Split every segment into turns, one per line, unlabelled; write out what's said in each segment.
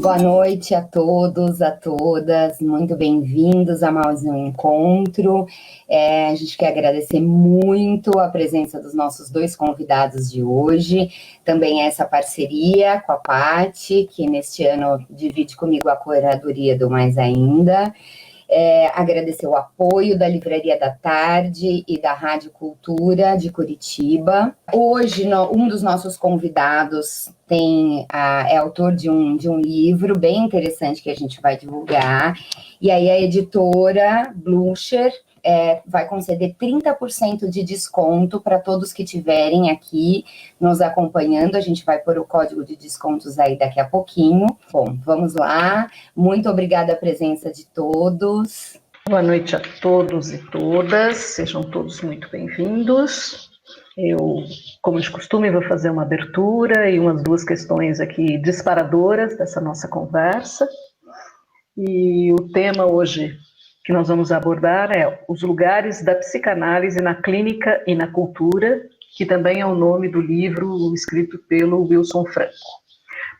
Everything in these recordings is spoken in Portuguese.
Boa noite a todos, a todas, muito bem-vindos a mais um encontro. A gente quer agradecer muito a presença dos nossos dois convidados de hoje, também essa parceria com a Paty, que neste ano divide comigo a curadoria do Mais Ainda. Agradecer o apoio da Livraria da Tarde e da Rádio Cultura de Curitiba. Hoje, um dos nossos convidados é autor de um livro bem interessante que a gente vai divulgar, e aí a editora Blucher vai conceder 30% de desconto para todos que estiverem aqui nos acompanhando. A gente vai pôr o código de descontos aí daqui a pouquinho. Bom, vamos lá. Muito obrigada a presença de todos.
Boa noite a todos e todas. Sejam todos muito bem-vindos. Eu, como de costume, vou fazer uma abertura e umas duas questões aqui disparadoras dessa nossa conversa. E o tema hoje que nós vamos abordar é os lugares da psicanálise na clínica e na cultura, que também é o nome do livro escrito pelo Wilson Franco.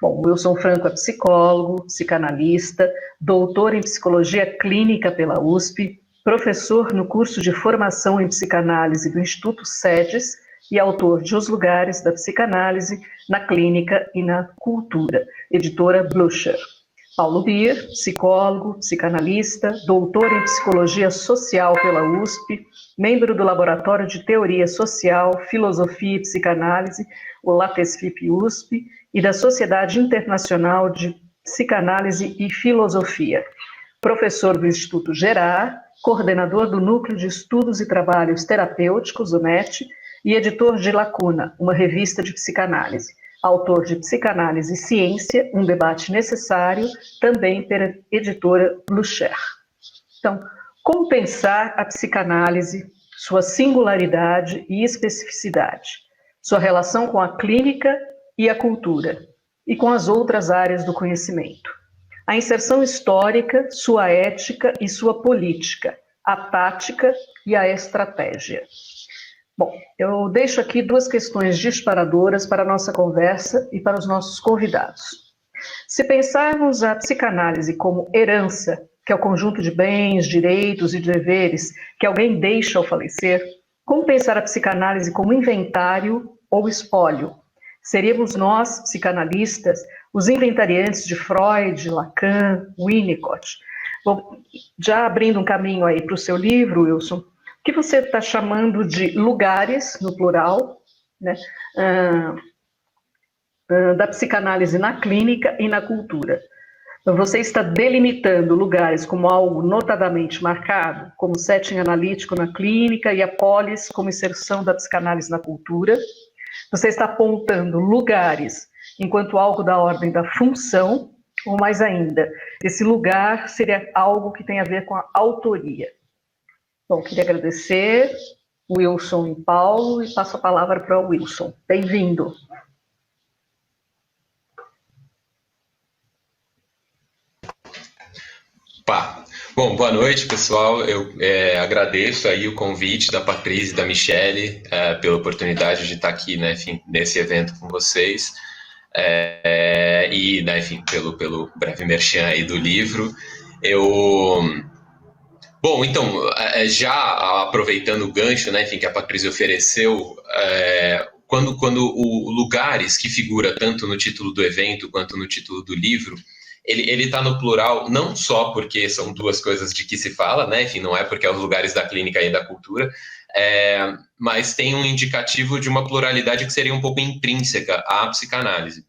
Bom, Wilson Franco é psicólogo, psicanalista, doutor em psicologia clínica pela USP, professor no curso de formação em psicanálise do Instituto SEDES e autor de Os Lugares da Psicanálise na Clínica e na Cultura, editora Blucher. Paulo Bier, psicólogo, psicanalista, doutor em psicologia social pela USP, membro do Laboratório de Teoria Social, Filosofia e Psicanálise, o LATESFIP-USP, e da Sociedade Internacional de Psicanálise e Filosofia. Professor do Instituto Gerard, coordenador do Núcleo de Estudos e Trabalhos Terapêuticos, o NET, e editor de Lacuna, uma revista de psicanálise. Autor de Psicanálise e Ciência, um debate necessário, também pela editora Blucher. Então, como pensar a psicanálise, sua singularidade e especificidade, sua relação com a clínica e a cultura, e com as outras áreas do conhecimento. A inserção histórica, sua ética e sua política, a tática e a estratégia. Bom, eu deixo aqui duas questões disparadoras para a nossa conversa e para os nossos convidados. Se pensarmos a psicanálise como herança, que é o conjunto de bens, direitos e deveres que alguém deixa ao falecer, como pensar a psicanálise como inventário ou espólio? Seríamos nós, psicanalistas, os inventariantes de Freud, Lacan, Winnicott. Bom, já abrindo um caminho aí para o seu livro, Wilson, o que você está chamando de lugares, no plural, né, da psicanálise na clínica e na cultura? Então, você está delimitando lugares como algo notadamente marcado, como setting analítico na clínica e a polis como inserção da psicanálise na cultura. Você está apontando lugares enquanto algo da ordem da função, ou mais ainda, esse lugar seria algo que tem a ver com a autoria. Bom, queria agradecer Wilson e Paulo e passo a palavra para o Wilson. Bem-vindo.
Bom, boa noite, pessoal. Eu agradeço aí o convite da Patrícia e da Michele pela oportunidade de estar aqui, né, enfim, nesse evento com vocês e, né, enfim, pelo breve merchan aí do livro. Bom, então, já aproveitando o gancho, né, enfim, que a Patrícia ofereceu, quando o lugares que figura tanto no título do evento quanto no título do livro, ele está no plural não só porque são duas coisas de que se fala, né, enfim, não é porque é os lugares da clínica e da cultura, mas tem um indicativo de uma pluralidade que seria um pouco intrínseca à psicanálise.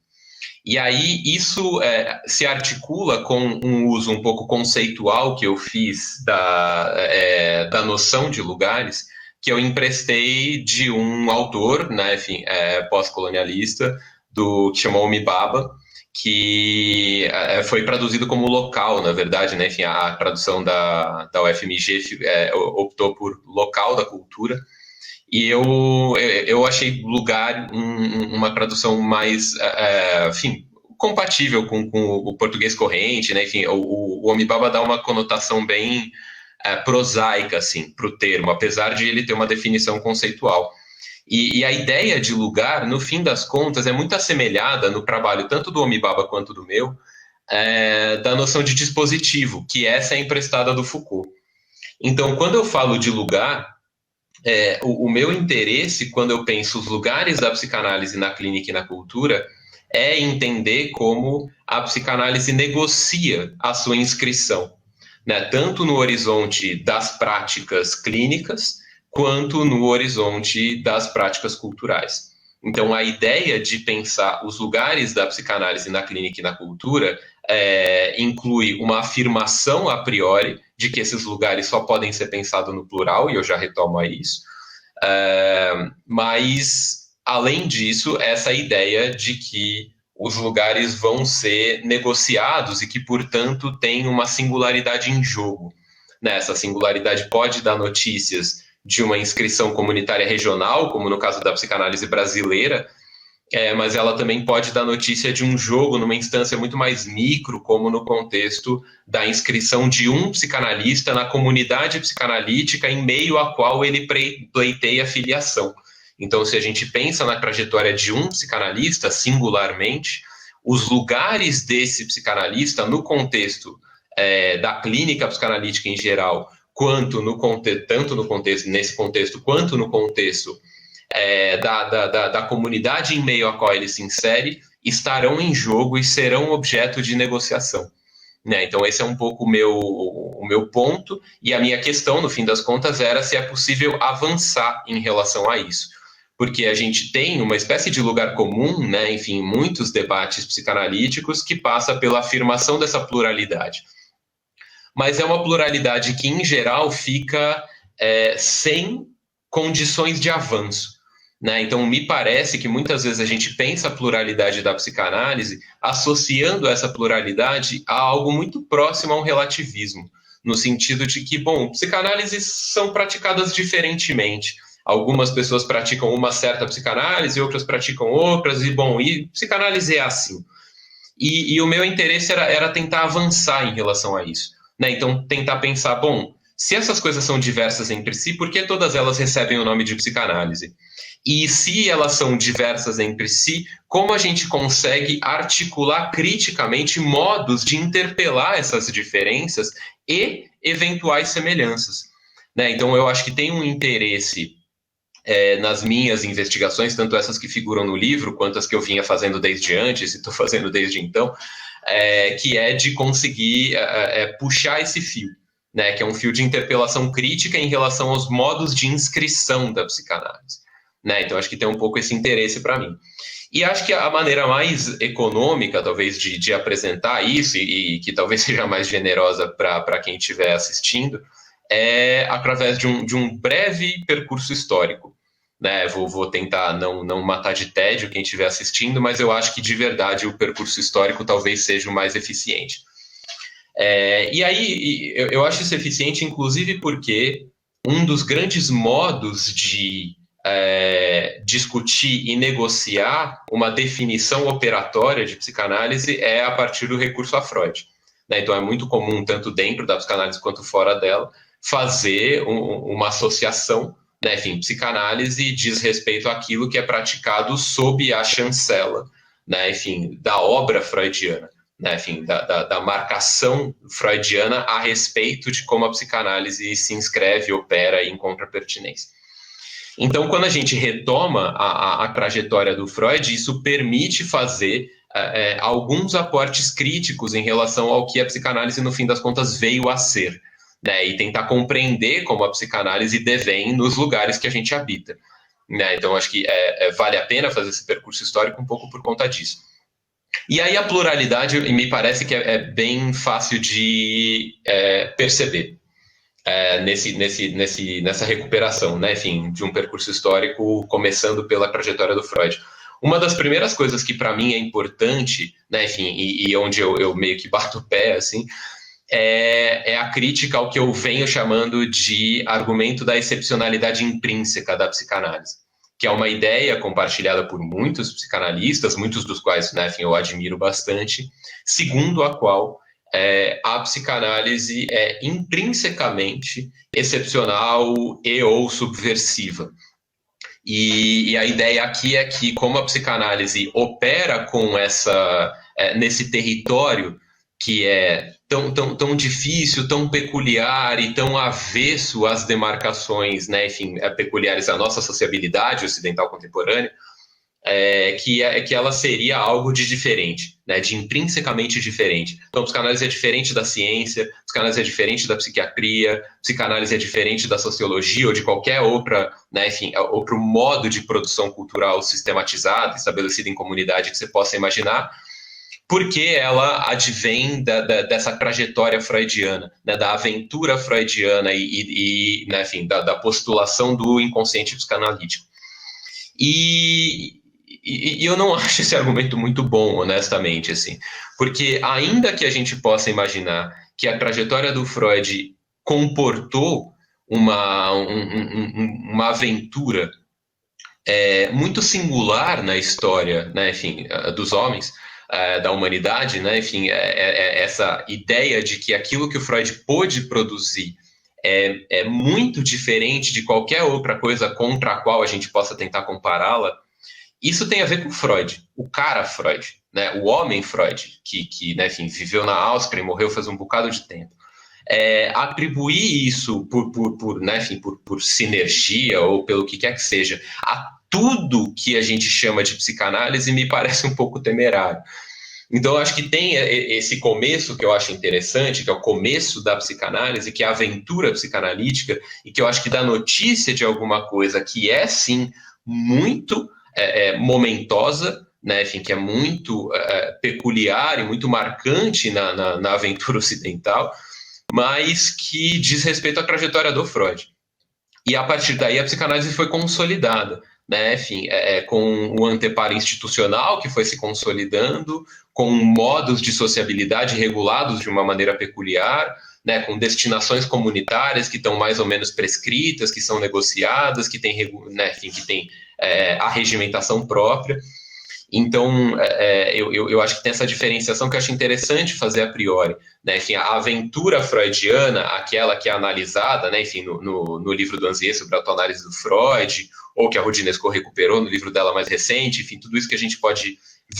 E aí isso se articula com um uso um pouco conceitual que eu fiz da noção de lugares, que eu emprestei de um autor, né, enfim, pós-colonialista, que chamou Omibaba, que foi traduzido como local, na verdade, né, enfim, a tradução da UFMG optou por local da cultura. E eu achei lugar uma tradução mais, enfim, compatível com o português corrente, né? Enfim, o Omibaba dá uma conotação bem prosaica, assim, para o termo, apesar de ele ter uma definição conceitual. E a ideia de lugar, no fim das contas, é muito assemelhada no trabalho tanto do Omibaba quanto do meu, da noção de dispositivo, que essa é emprestada do Foucault. Então, quando eu falo de lugar, o meu interesse, quando eu penso os lugares da psicanálise na clínica e na cultura, é entender como a psicanálise negocia a sua inscrição, né? Tanto no horizonte das práticas clínicas, quanto no horizonte das práticas culturais. Então, a ideia de pensar os lugares da psicanálise na clínica e na cultura inclui uma afirmação a priori de que esses lugares só podem ser pensados no plural, e eu já retomo a isso. Mas, além disso, essa ideia de que os lugares vão ser negociados e que, portanto, tem uma singularidade em jogo. Né? Essa singularidade pode dar notícias de uma inscrição comunitária regional, como no caso da psicanálise brasileira, mas ela também pode dar notícia de um jogo numa instância muito mais micro, como no contexto da inscrição de um psicanalista na comunidade psicanalítica em meio à qual ele pleiteia filiação. Então, se a gente pensa na trajetória de um psicanalista, singularmente, os lugares desse psicanalista no contexto da clínica psicanalítica em geral, quanto nesse contexto, quanto no contexto da comunidade em meio à qual ele se insere, estarão em jogo e serão objeto de negociação. Né? Então, esse é um pouco o meu ponto, e a minha questão, no fim das contas, era se é possível avançar em relação a isso. Porque a gente tem uma espécie de lugar comum, né, enfim, muitos debates psicanalíticos que passa pela afirmação dessa pluralidade. Mas é uma pluralidade que, em geral, fica sem condições de avanço. Né? Então, me parece que muitas vezes a gente pensa a pluralidade da psicanálise associando essa pluralidade a algo muito próximo a um relativismo, no sentido de que, bom, psicanálises são praticadas diferentemente. Algumas pessoas praticam uma certa psicanálise, outras praticam outras, e psicanálise é assim. E o meu interesse era tentar avançar em relação a isso. Né? Então, tentar pensar, bom, se essas coisas são diversas entre si, por que todas elas recebem o nome de psicanálise? E se elas são diversas entre si, como a gente consegue articular criticamente modos de interpelar essas diferenças e eventuais semelhanças? Né? Então, eu acho que tem um interesse nas minhas investigações, tanto essas que figuram no livro, quanto as que eu vinha fazendo desde antes, e estou fazendo desde então, que é de conseguir puxar esse fio, né, que é um fio de interpelação crítica em relação aos modos de inscrição da psicanálise. Né? Então, acho que tem um pouco esse interesse para mim. E acho que a maneira mais econômica, talvez, de apresentar isso, e que talvez seja mais generosa para quem estiver assistindo, é através de um breve percurso histórico. Né? Vou tentar não matar de tédio quem estiver assistindo, mas eu acho que, de verdade, o percurso histórico talvez seja o mais eficiente. E aí, eu acho isso eficiente, inclusive porque um dos grandes modos de discutir e negociar uma definição operatória de psicanálise é a partir do recurso a Freud. Né? Então, é muito comum, tanto dentro da psicanálise quanto fora dela, fazer uma associação, né? Enfim, psicanálise diz respeito àquilo que é praticado sob a chancela, né? Enfim, da obra freudiana, né? Enfim, da marcação freudiana a respeito de como a psicanálise se inscreve, opera e encontra pertinência. Então, quando a gente retoma a trajetória do Freud, isso permite fazer alguns aportes críticos em relação ao que a psicanálise, no fim das contas, veio a ser. Né, e tentar compreender como a psicanálise devém nos lugares que a gente habita. Né? Então, acho que vale a pena fazer esse percurso histórico um pouco por conta disso. E aí a pluralidade me parece que é bem fácil de perceber nessa recuperação, né? Enfim, de um percurso histórico começando pela trajetória do Freud. Uma das primeiras coisas que para mim é importante, né? Enfim, e onde eu meio que bato o pé, assim, é a crítica ao que eu venho chamando de argumento da excepcionalidade intrínseca da psicanálise, que é uma ideia compartilhada por muitos psicanalistas, muitos dos quais, né, enfim, eu admiro bastante, segundo a qual a psicanálise é intrinsecamente excepcional e ou subversiva. E a ideia aqui é que, como a psicanálise opera com nesse território, que é tão difícil, tão peculiar e tão avesso às demarcações, né, enfim, peculiares à nossa sociabilidade ocidental contemporânea, que ela seria algo de diferente, né, de intrinsecamente diferente. Então, psicanálise é diferente da ciência, psicanálise é diferente da psiquiatria, psicanálise é diferente da sociologia ou de qualquer outra, né, enfim, outro modo de produção cultural sistematizado, estabelecido em comunidade que você possa imaginar, porque ela advém dessa trajetória freudiana, né, da aventura freudiana e né, enfim, da postulação do inconsciente psicanalítico. E eu não acho esse argumento muito bom, honestamente, assim, porque ainda que a gente possa imaginar que a trajetória do Freud comportou uma aventura muito singular na história, né, enfim, dos homens, da humanidade, né, enfim, essa ideia de que aquilo que o Freud pôde produzir é muito diferente de qualquer outra coisa contra a qual a gente possa tentar compará-la. Isso tem a ver com Freud, o cara Freud, né, o homem Freud, que né, enfim, viveu na Áustria e morreu faz um bocado de tempo. Atribuir isso né, enfim, por sinergia ou pelo que quer que seja a tudo que a gente chama de psicanálise me parece um pouco temerário. Então, eu acho que tem esse começo que eu acho interessante, que é o começo da psicanálise, que é a aventura psicanalítica, e que eu acho que dá notícia de alguma coisa que é, sim, muito momentosa, né, enfim, que é muito peculiar e muito marcante na aventura ocidental, mas que diz respeito à trajetória do Freud. E a partir daí a psicanálise foi consolidada, né? Enfim, com o anteparo institucional que foi se consolidando, com modos de sociabilidade regulados de uma maneira peculiar, né? Com destinações comunitárias que estão mais ou menos prescritas, que são negociadas, que têm, né? Enfim, que tem a regimentação própria. Então, eu acho que tem essa diferenciação que eu acho interessante fazer a priori, né? Enfim, a aventura freudiana, aquela que é analisada, né? Enfim, no livro do Anzier sobre a autoanálise do Freud, ou que a Roudinesco recuperou no livro dela mais recente, enfim, tudo isso que a gente pode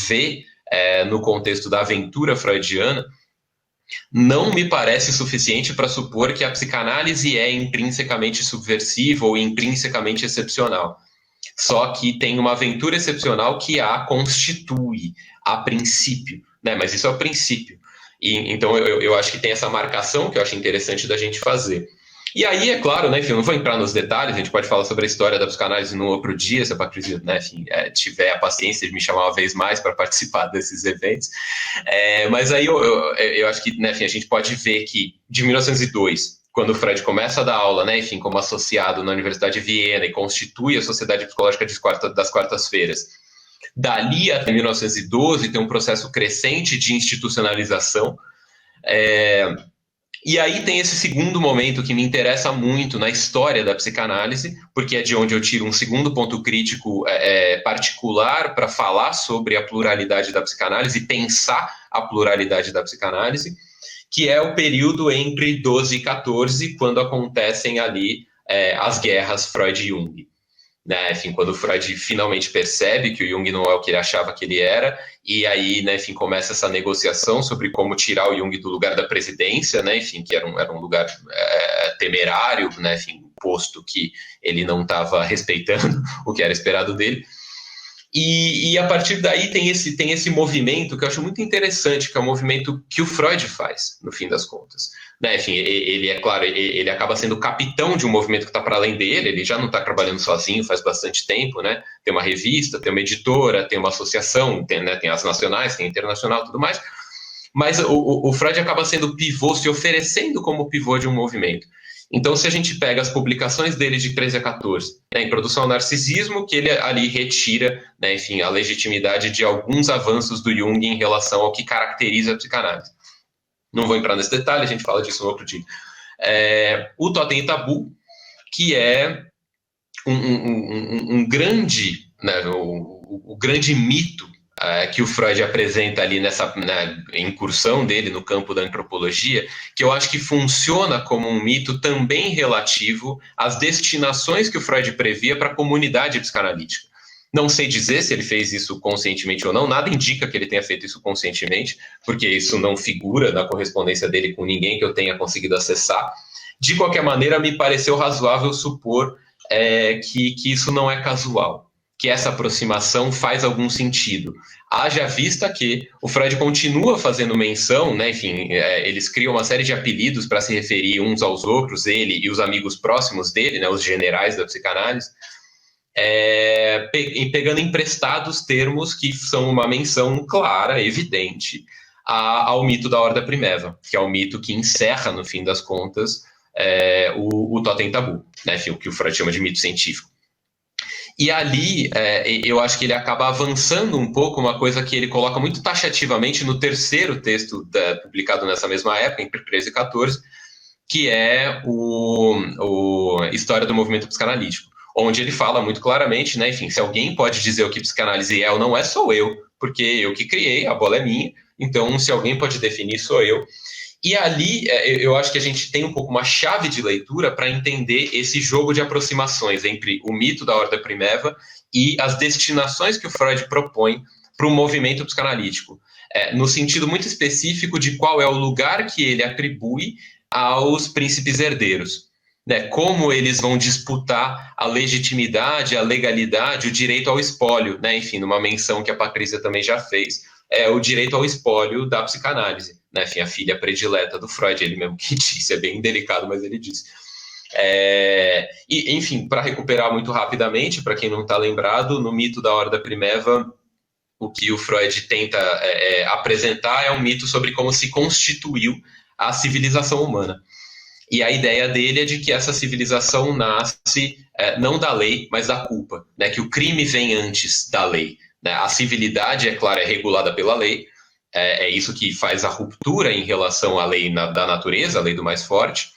ver no contexto da aventura freudiana, não me parece suficiente para supor que a psicanálise é intrinsecamente subversiva ou intrinsecamente excepcional. Só que tem uma aventura excepcional que a constitui, a princípio, né? Mas isso é o princípio. Então, eu acho que tem essa marcação que eu acho interessante da gente fazer. E aí, é claro, né, enfim, eu não vou entrar nos detalhes, a gente pode falar sobre a história da psicanálise no outro dia, se a Patrícia, né, enfim, tiver a paciência de me chamar uma vez mais para participar desses eventos. Mas aí eu acho que, né, enfim, a gente pode ver que de 1902, quando o Freud começa a dar aula, né, enfim, como associado na Universidade de Viena e constitui a Sociedade Psicológica das Quartas-Feiras, dali até 1912 tem um processo crescente de institucionalização. E aí tem esse segundo momento que me interessa muito na história da psicanálise, porque é de onde eu tiro um segundo ponto crítico particular para falar sobre a pluralidade da psicanálise e pensar a pluralidade da psicanálise, que é o período entre 12 e 14, quando acontecem ali as guerras Freud e Jung. Né, enfim, quando o Freud finalmente percebe que o Jung não é o que ele achava que ele era, e aí, né, enfim, começa essa negociação sobre como tirar o Jung do lugar da presidência, né, enfim, que era um lugar temerário, né, enfim, posto que ele não estava respeitando o que era esperado dele. E a partir daí tem esse movimento que eu acho muito interessante, que é o movimento que o Freud faz, no fim das contas. Né, enfim, ele é claro, ele acaba sendo o capitão de um movimento que está para além dele, ele já não está trabalhando sozinho faz bastante tempo, né? Tem uma revista, tem uma editora, tem uma associação, tem as nacionais, tem a internacional, tudo mais, mas o Freud acaba sendo pivô, se oferecendo como pivô de um movimento. Então, se a gente pega as publicações dele de 13 a 14, né, Introdução ao Narcisismo, que ele ali retira, né, enfim, a legitimidade de alguns avanços do Jung em relação ao que caracteriza a psicanálise. Não vou entrar nesse detalhe, a gente fala disso no outro dia. O Totem e Tabu, que é um grande, né, o grande mito que o Freud apresenta ali nessa incursão dele no campo da antropologia, que eu acho que funciona como um mito também relativo às destinações que o Freud previa para a comunidade psicanalítica. Não sei dizer se ele fez isso conscientemente ou não, nada indica que ele tenha feito isso conscientemente, porque isso não figura na correspondência dele com ninguém que eu tenha conseguido acessar. De qualquer maneira, me pareceu razoável supor que isso não é casual, que essa aproximação faz algum sentido. Haja vista que o Freud continua fazendo menção, né, enfim, eles criam uma série de apelidos para se referir uns aos outros, ele e os amigos próximos dele, né, os generais da psicanálise, pegando emprestados termos que são uma menção clara, evidente, ao mito da Horda Primeva, que é o mito que encerra, no fim das contas, o Totem Tabu, né, o que o Freud chama de mito científico. E ali, eu acho que ele acaba avançando um pouco uma coisa que ele coloca muito taxativamente no terceiro texto publicado nessa mesma época, entre 13 e 14, que é o História do Movimento Psicanalítico, onde ele fala muito claramente, né, enfim, se alguém pode dizer o que psicanálise é ou não é, sou eu, porque eu que criei, a bola é minha, então se alguém pode definir, sou eu. E ali, eu acho que a gente tem um pouco uma chave de leitura para entender esse jogo de aproximações entre o mito da Horda Primeva e as destinações que o Freud propõe para o movimento psicanalítico, no sentido muito específico de qual é o lugar que ele atribui aos príncipes herdeiros, né? Como eles vão disputar a legitimidade, a legalidade, o direito ao espólio, né? Enfim, numa menção que a Patrícia também já fez, o direito ao espólio da psicanálise, né? Enfim, a filha predileta do Freud, ele mesmo que disse, é bem delicado, mas ele disse. E, enfim, para recuperar muito rapidamente, para quem não está lembrado, no mito da Horda Primeva, o que o Freud tenta apresentar é um mito sobre como se constituiu a civilização humana. E a ideia dele é de que essa civilização nasce não da lei, mas da culpa, né? Que o crime vem antes da lei, né? A civilidade, é claro, é regulada pela lei, é isso que faz a ruptura em relação à lei da natureza, a lei do mais forte,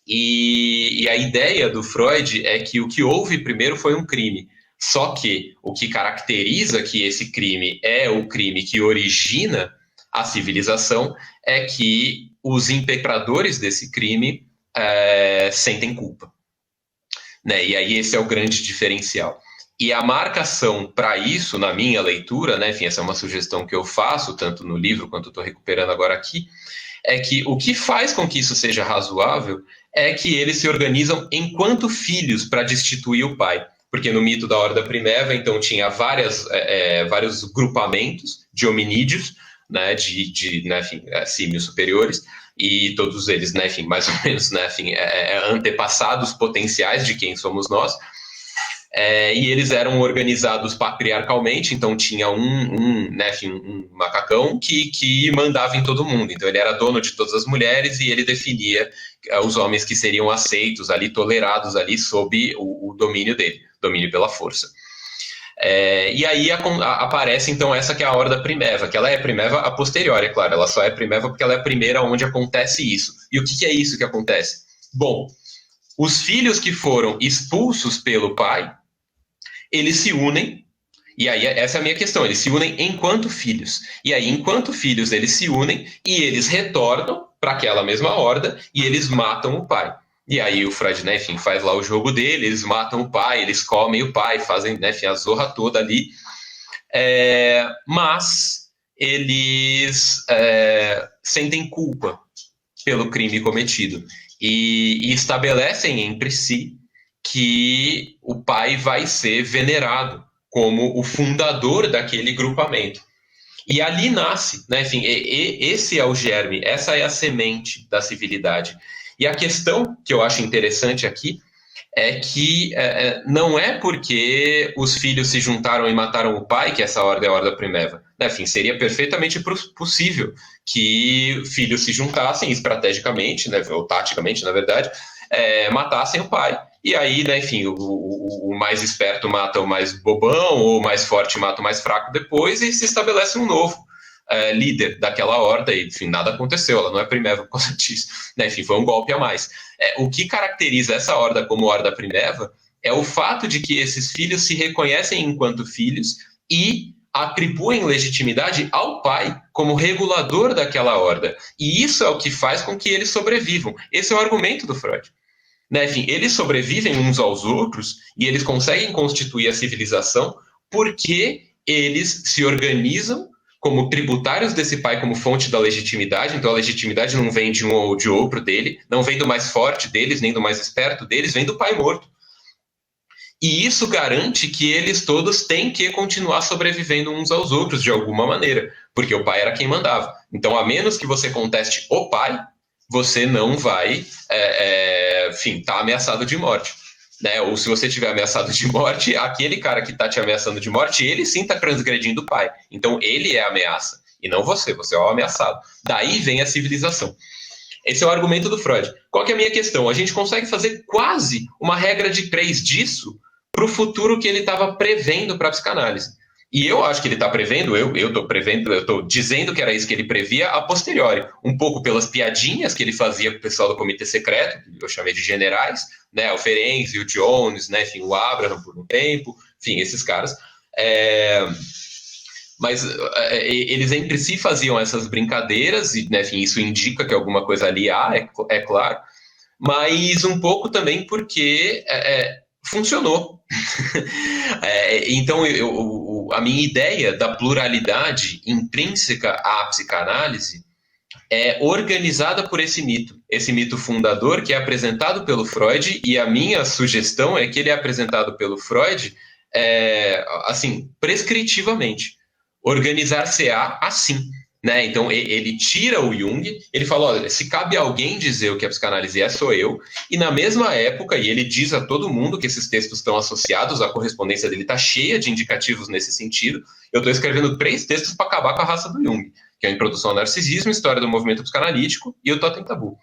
e a ideia do Freud é que o que houve primeiro foi um crime, só que o que caracteriza que esse crime é o crime que origina a civilização é que os impecradores desse crime sentem culpa, né? E aí esse é o grande diferencial. E a marcação para isso, na minha leitura, né, enfim, essa é uma sugestão que eu faço, tanto no livro quanto estou recuperando agora aqui, é que o que faz com que isso seja razoável é que eles se organizam enquanto filhos para destituir o pai. Porque no mito da Horda Primeva, então, tinha vários grupamentos de hominídeos, né, né, enfim, símios superiores, e todos eles, né, enfim, mais ou menos, né, enfim, antepassados potenciais de quem somos nós. E eles eram organizados patriarcalmente, então tinha né, enfim, um macacão que mandava em todo mundo. Então ele era dono de todas as mulheres e ele definia os homens que seriam aceitos ali, tolerados ali sob o domínio dele, domínio pela força. E aí aparece então essa que é a Horda Primeva, que ela é Primeva a posteriori, é claro, ela só é Primeva porque ela é a primeira onde acontece isso. E o que é isso que acontece? Bom, os filhos que foram expulsos pelo pai, eles se unem, e aí essa é a minha questão, eles se unem enquanto filhos. E aí, enquanto filhos, eles se unem e eles retornam para aquela mesma horda e eles matam o pai. E aí o Freud, né, enfim, faz lá o jogo dele, eles matam o pai, eles comem o pai, fazem, né, enfim, a zorra toda ali. Mas eles sentem culpa pelo crime cometido e estabelecem entre si que o pai vai ser venerado como o fundador daquele grupamento. E ali nasce, né? Enfim, esse é o germe, essa é a semente da civilidade. E a questão que eu acho interessante aqui é que não é porque os filhos se juntaram e mataram o pai que essa ordem é a Horda Primeva. Enfim, seria perfeitamente possível que filhos se juntassem estrategicamente, né, ou taticamente, na verdade, matassem o pai. E aí, né, enfim, o mais esperto mata o mais bobão, ou o mais forte mata o mais fraco depois, e se estabelece um novo líder daquela horda, e enfim, nada aconteceu, ela não é Primeva por causa disso, né? Enfim, foi um golpe a mais. O que caracteriza essa horda como Horda Primeva é o fato de que esses filhos se reconhecem enquanto filhos e atribuem legitimidade ao pai como regulador daquela horda. E isso é o que faz com que eles sobrevivam. Esse é o argumento do Freud. Né? Enfim, eles sobrevivem uns aos outros e eles conseguem constituir a civilização porque eles se organizam como tributários desse pai como fonte da legitimidade. Então a legitimidade não vem de um ou de outro dele, não vem do mais forte deles, nem do mais esperto deles, vem do pai morto. E isso garante que eles todos têm que continuar sobrevivendo uns aos outros de alguma maneira, porque o pai era quem mandava. Então, a menos que você conteste o pai, você não vai, tá ameaçado de morte. Né? Ou se você estiver ameaçado de morte, aquele cara que está te ameaçando de morte, ele sim está transgredindo o pai. Então, ele é a ameaça, e não você, você é o ameaçado. Daí vem a civilização. Esse é o argumento do Freud. Qual que é a minha questão? A gente consegue fazer quase uma regra de 3 disso para o futuro que ele estava prevendo para a psicanálise. E eu acho que ele está prevendo, eu estou dizendo que era isso que ele previa a posteriori, um pouco pelas piadinhas que ele fazia com o pessoal do Comitê Secreto, que eu chamei de generais, né, o Ferenczi, o Jones, né, enfim, o Abraham por um tempo, enfim, esses caras. Mas eles entre si faziam essas brincadeiras, e, né, enfim, isso indica que alguma coisa ali há, é claro, mas um pouco também porque funcionou. Então, a minha ideia da pluralidade intrínseca à psicanálise é organizada por esse mito fundador que é apresentado pelo Freud, e a minha sugestão é que ele é apresentado pelo Freud assim, prescritivamente. Organizar-se-á assim. Né? Então, ele tira o Jung, ele fala, olha, se cabe alguém dizer o que a psicanálise sou eu, e na mesma época, e ele diz a todo mundo que esses textos estão associados, a correspondência dele está cheia de indicativos nesse sentido, eu estou escrevendo 3 textos para acabar com a raça do Jung, que é a Introdução ao Narcisismo, História do Movimento Psicanalítico e o Totem Tabu.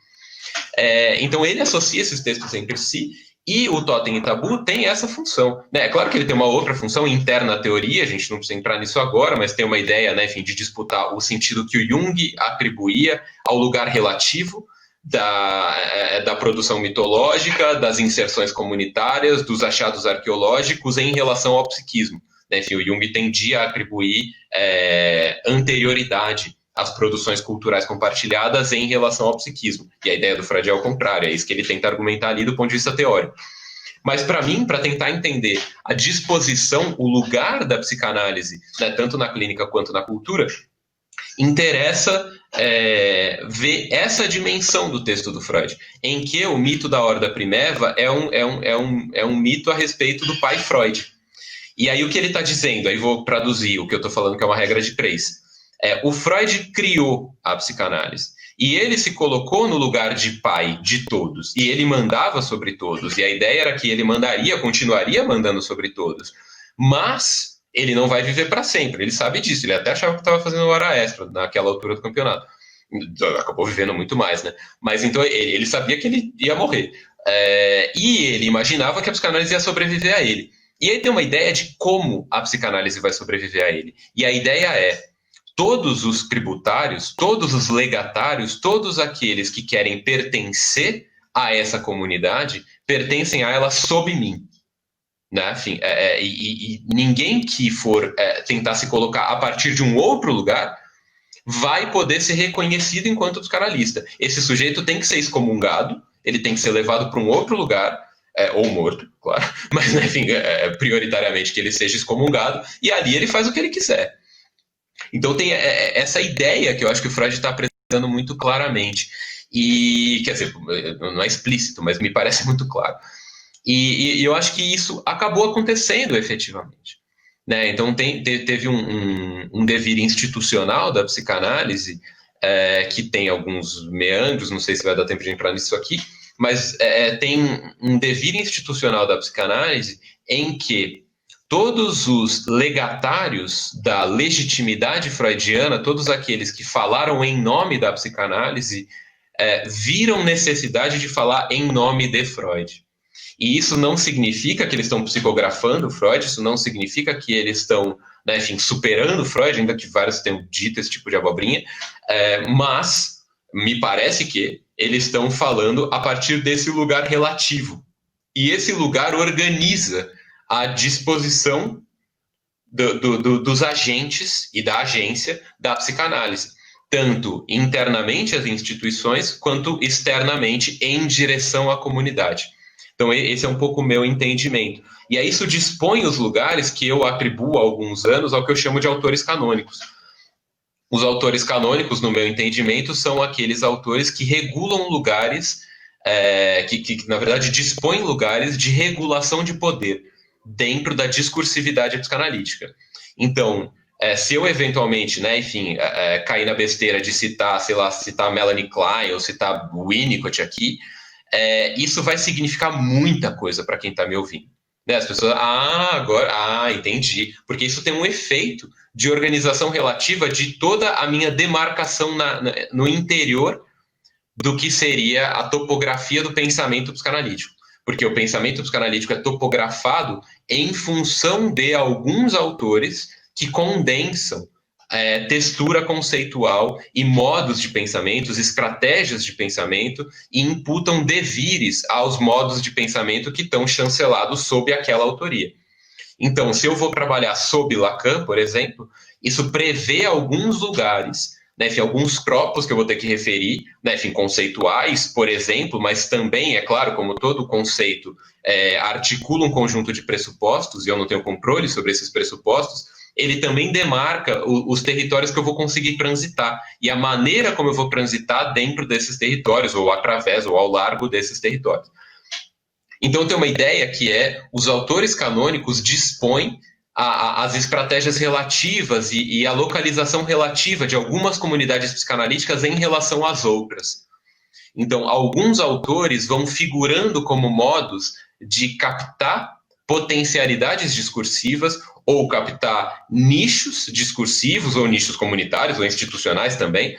Então, ele associa esses textos entre si, e o Totem e Tabu tem essa função. Né? É claro que ele tem uma outra função interna à teoria, a gente não precisa entrar nisso agora, mas tem uma ideia, né, enfim, de disputar o sentido que o Jung atribuía ao lugar relativo da produção mitológica, das inserções comunitárias, dos achados arqueológicos em relação ao psiquismo. Né? Enfim, o Jung tendia a atribuir anterioridade às produções culturais compartilhadas em relação ao psiquismo. E a ideia do Freud é ao contrário, é isso que ele tenta argumentar ali do ponto de vista teórico. Mas, para mim, para tentar entender a disposição, o lugar da psicanálise, né, tanto na clínica quanto na cultura, interessa ver essa dimensão do texto do Freud, em que o mito da horda primeva é um mito a respeito do pai Freud. E aí o que ele está dizendo, aí vou traduzir o que eu estou falando, que é uma regra de 3. O Freud criou a psicanálise e ele se colocou no lugar de pai de todos e ele mandava sobre todos, e a ideia era que ele continuaria mandando sobre todos, mas ele não vai viver para sempre, ele sabe disso, ele até achava que estava fazendo hora extra naquela altura do campeonato, acabou vivendo muito mais, né? Mas então ele sabia que ele ia morrer, e ele imaginava que a psicanálise ia sobreviver a ele. E aí tem uma ideia de como a psicanálise vai sobreviver a ele, e a ideia é: todos os tributários, todos os legatários, todos aqueles que querem pertencer a essa comunidade, pertencem a ela sob mim. Né? Enfim, e ninguém que for tentar se colocar a partir de um outro lugar vai poder ser reconhecido enquanto psicanalista. Esse sujeito tem que ser excomungado, ele tem que ser levado para um outro lugar, ou morto, claro, mas enfim, prioritariamente que ele seja excomungado, e ali ele faz o que ele quiser. Então tem essa ideia que eu acho que o Freud está apresentando muito claramente. E, quer dizer, não é explícito, mas me parece muito claro. E eu acho que isso acabou acontecendo efetivamente. Né? Então teve um devir institucional da psicanálise, que tem alguns meandros, não sei se vai dar tempo de entrar nisso aqui, mas tem um devir institucional da psicanálise em que todos os legatários da legitimidade freudiana, todos aqueles que falaram em nome da psicanálise, viram necessidade de falar em nome de Freud. E isso não significa que eles estão psicografando Freud, isso não significa que eles estão, né, enfim, superando Freud, ainda que vários tenham dito esse tipo de abobrinha, mas me parece que eles estão falando a partir desse lugar relativo. E esse lugar organiza a disposição dos agentes e da agência da psicanálise, tanto internamente às instituições, quanto externamente em direção à comunidade. Então, esse é um pouco o meu entendimento. E aí isso dispõe os lugares que eu atribuo há alguns anos ao que eu chamo de autores canônicos. Os autores canônicos, no meu entendimento, são aqueles autores que regulam lugares, que na verdade dispõem lugares de regulação de poder dentro da discursividade psicanalítica. Então, se eu eventualmente, né, enfim, cair na besteira de citar, sei lá, citar Melanie Klein ou citar Winnicott aqui, isso vai significar muita coisa para quem está me ouvindo. Né? As pessoas, agora, entendi. Porque isso tem um efeito de organização relativa de toda a minha demarcação no interior do que seria a topografia do pensamento psicanalítico. Porque o pensamento psicanalítico é topografado em função de alguns autores que condensam textura conceitual e modos de pensamentos, estratégias de pensamento, e imputam devires aos modos de pensamento que estão chancelados sob aquela autoria. Então, se eu vou trabalhar sob Lacan, por exemplo, isso prevê alguns lugares, né, enfim, alguns corpos que eu vou ter que referir, né, enfim, conceituais, por exemplo, mas também, é claro, como todo conceito articula um conjunto de pressupostos, e eu não tenho controle sobre esses pressupostos, ele também demarca os territórios que eu vou conseguir transitar e a maneira como eu vou transitar dentro desses territórios, ou através, ou ao largo desses territórios. Então, tem uma ideia que os autores canônicos dispõem as estratégias relativas e a localização relativa de algumas comunidades psicanalíticas em relação às outras. Então, alguns autores vão figurando como modos de captar potencialidades discursivas ou captar nichos discursivos ou nichos comunitários ou institucionais também,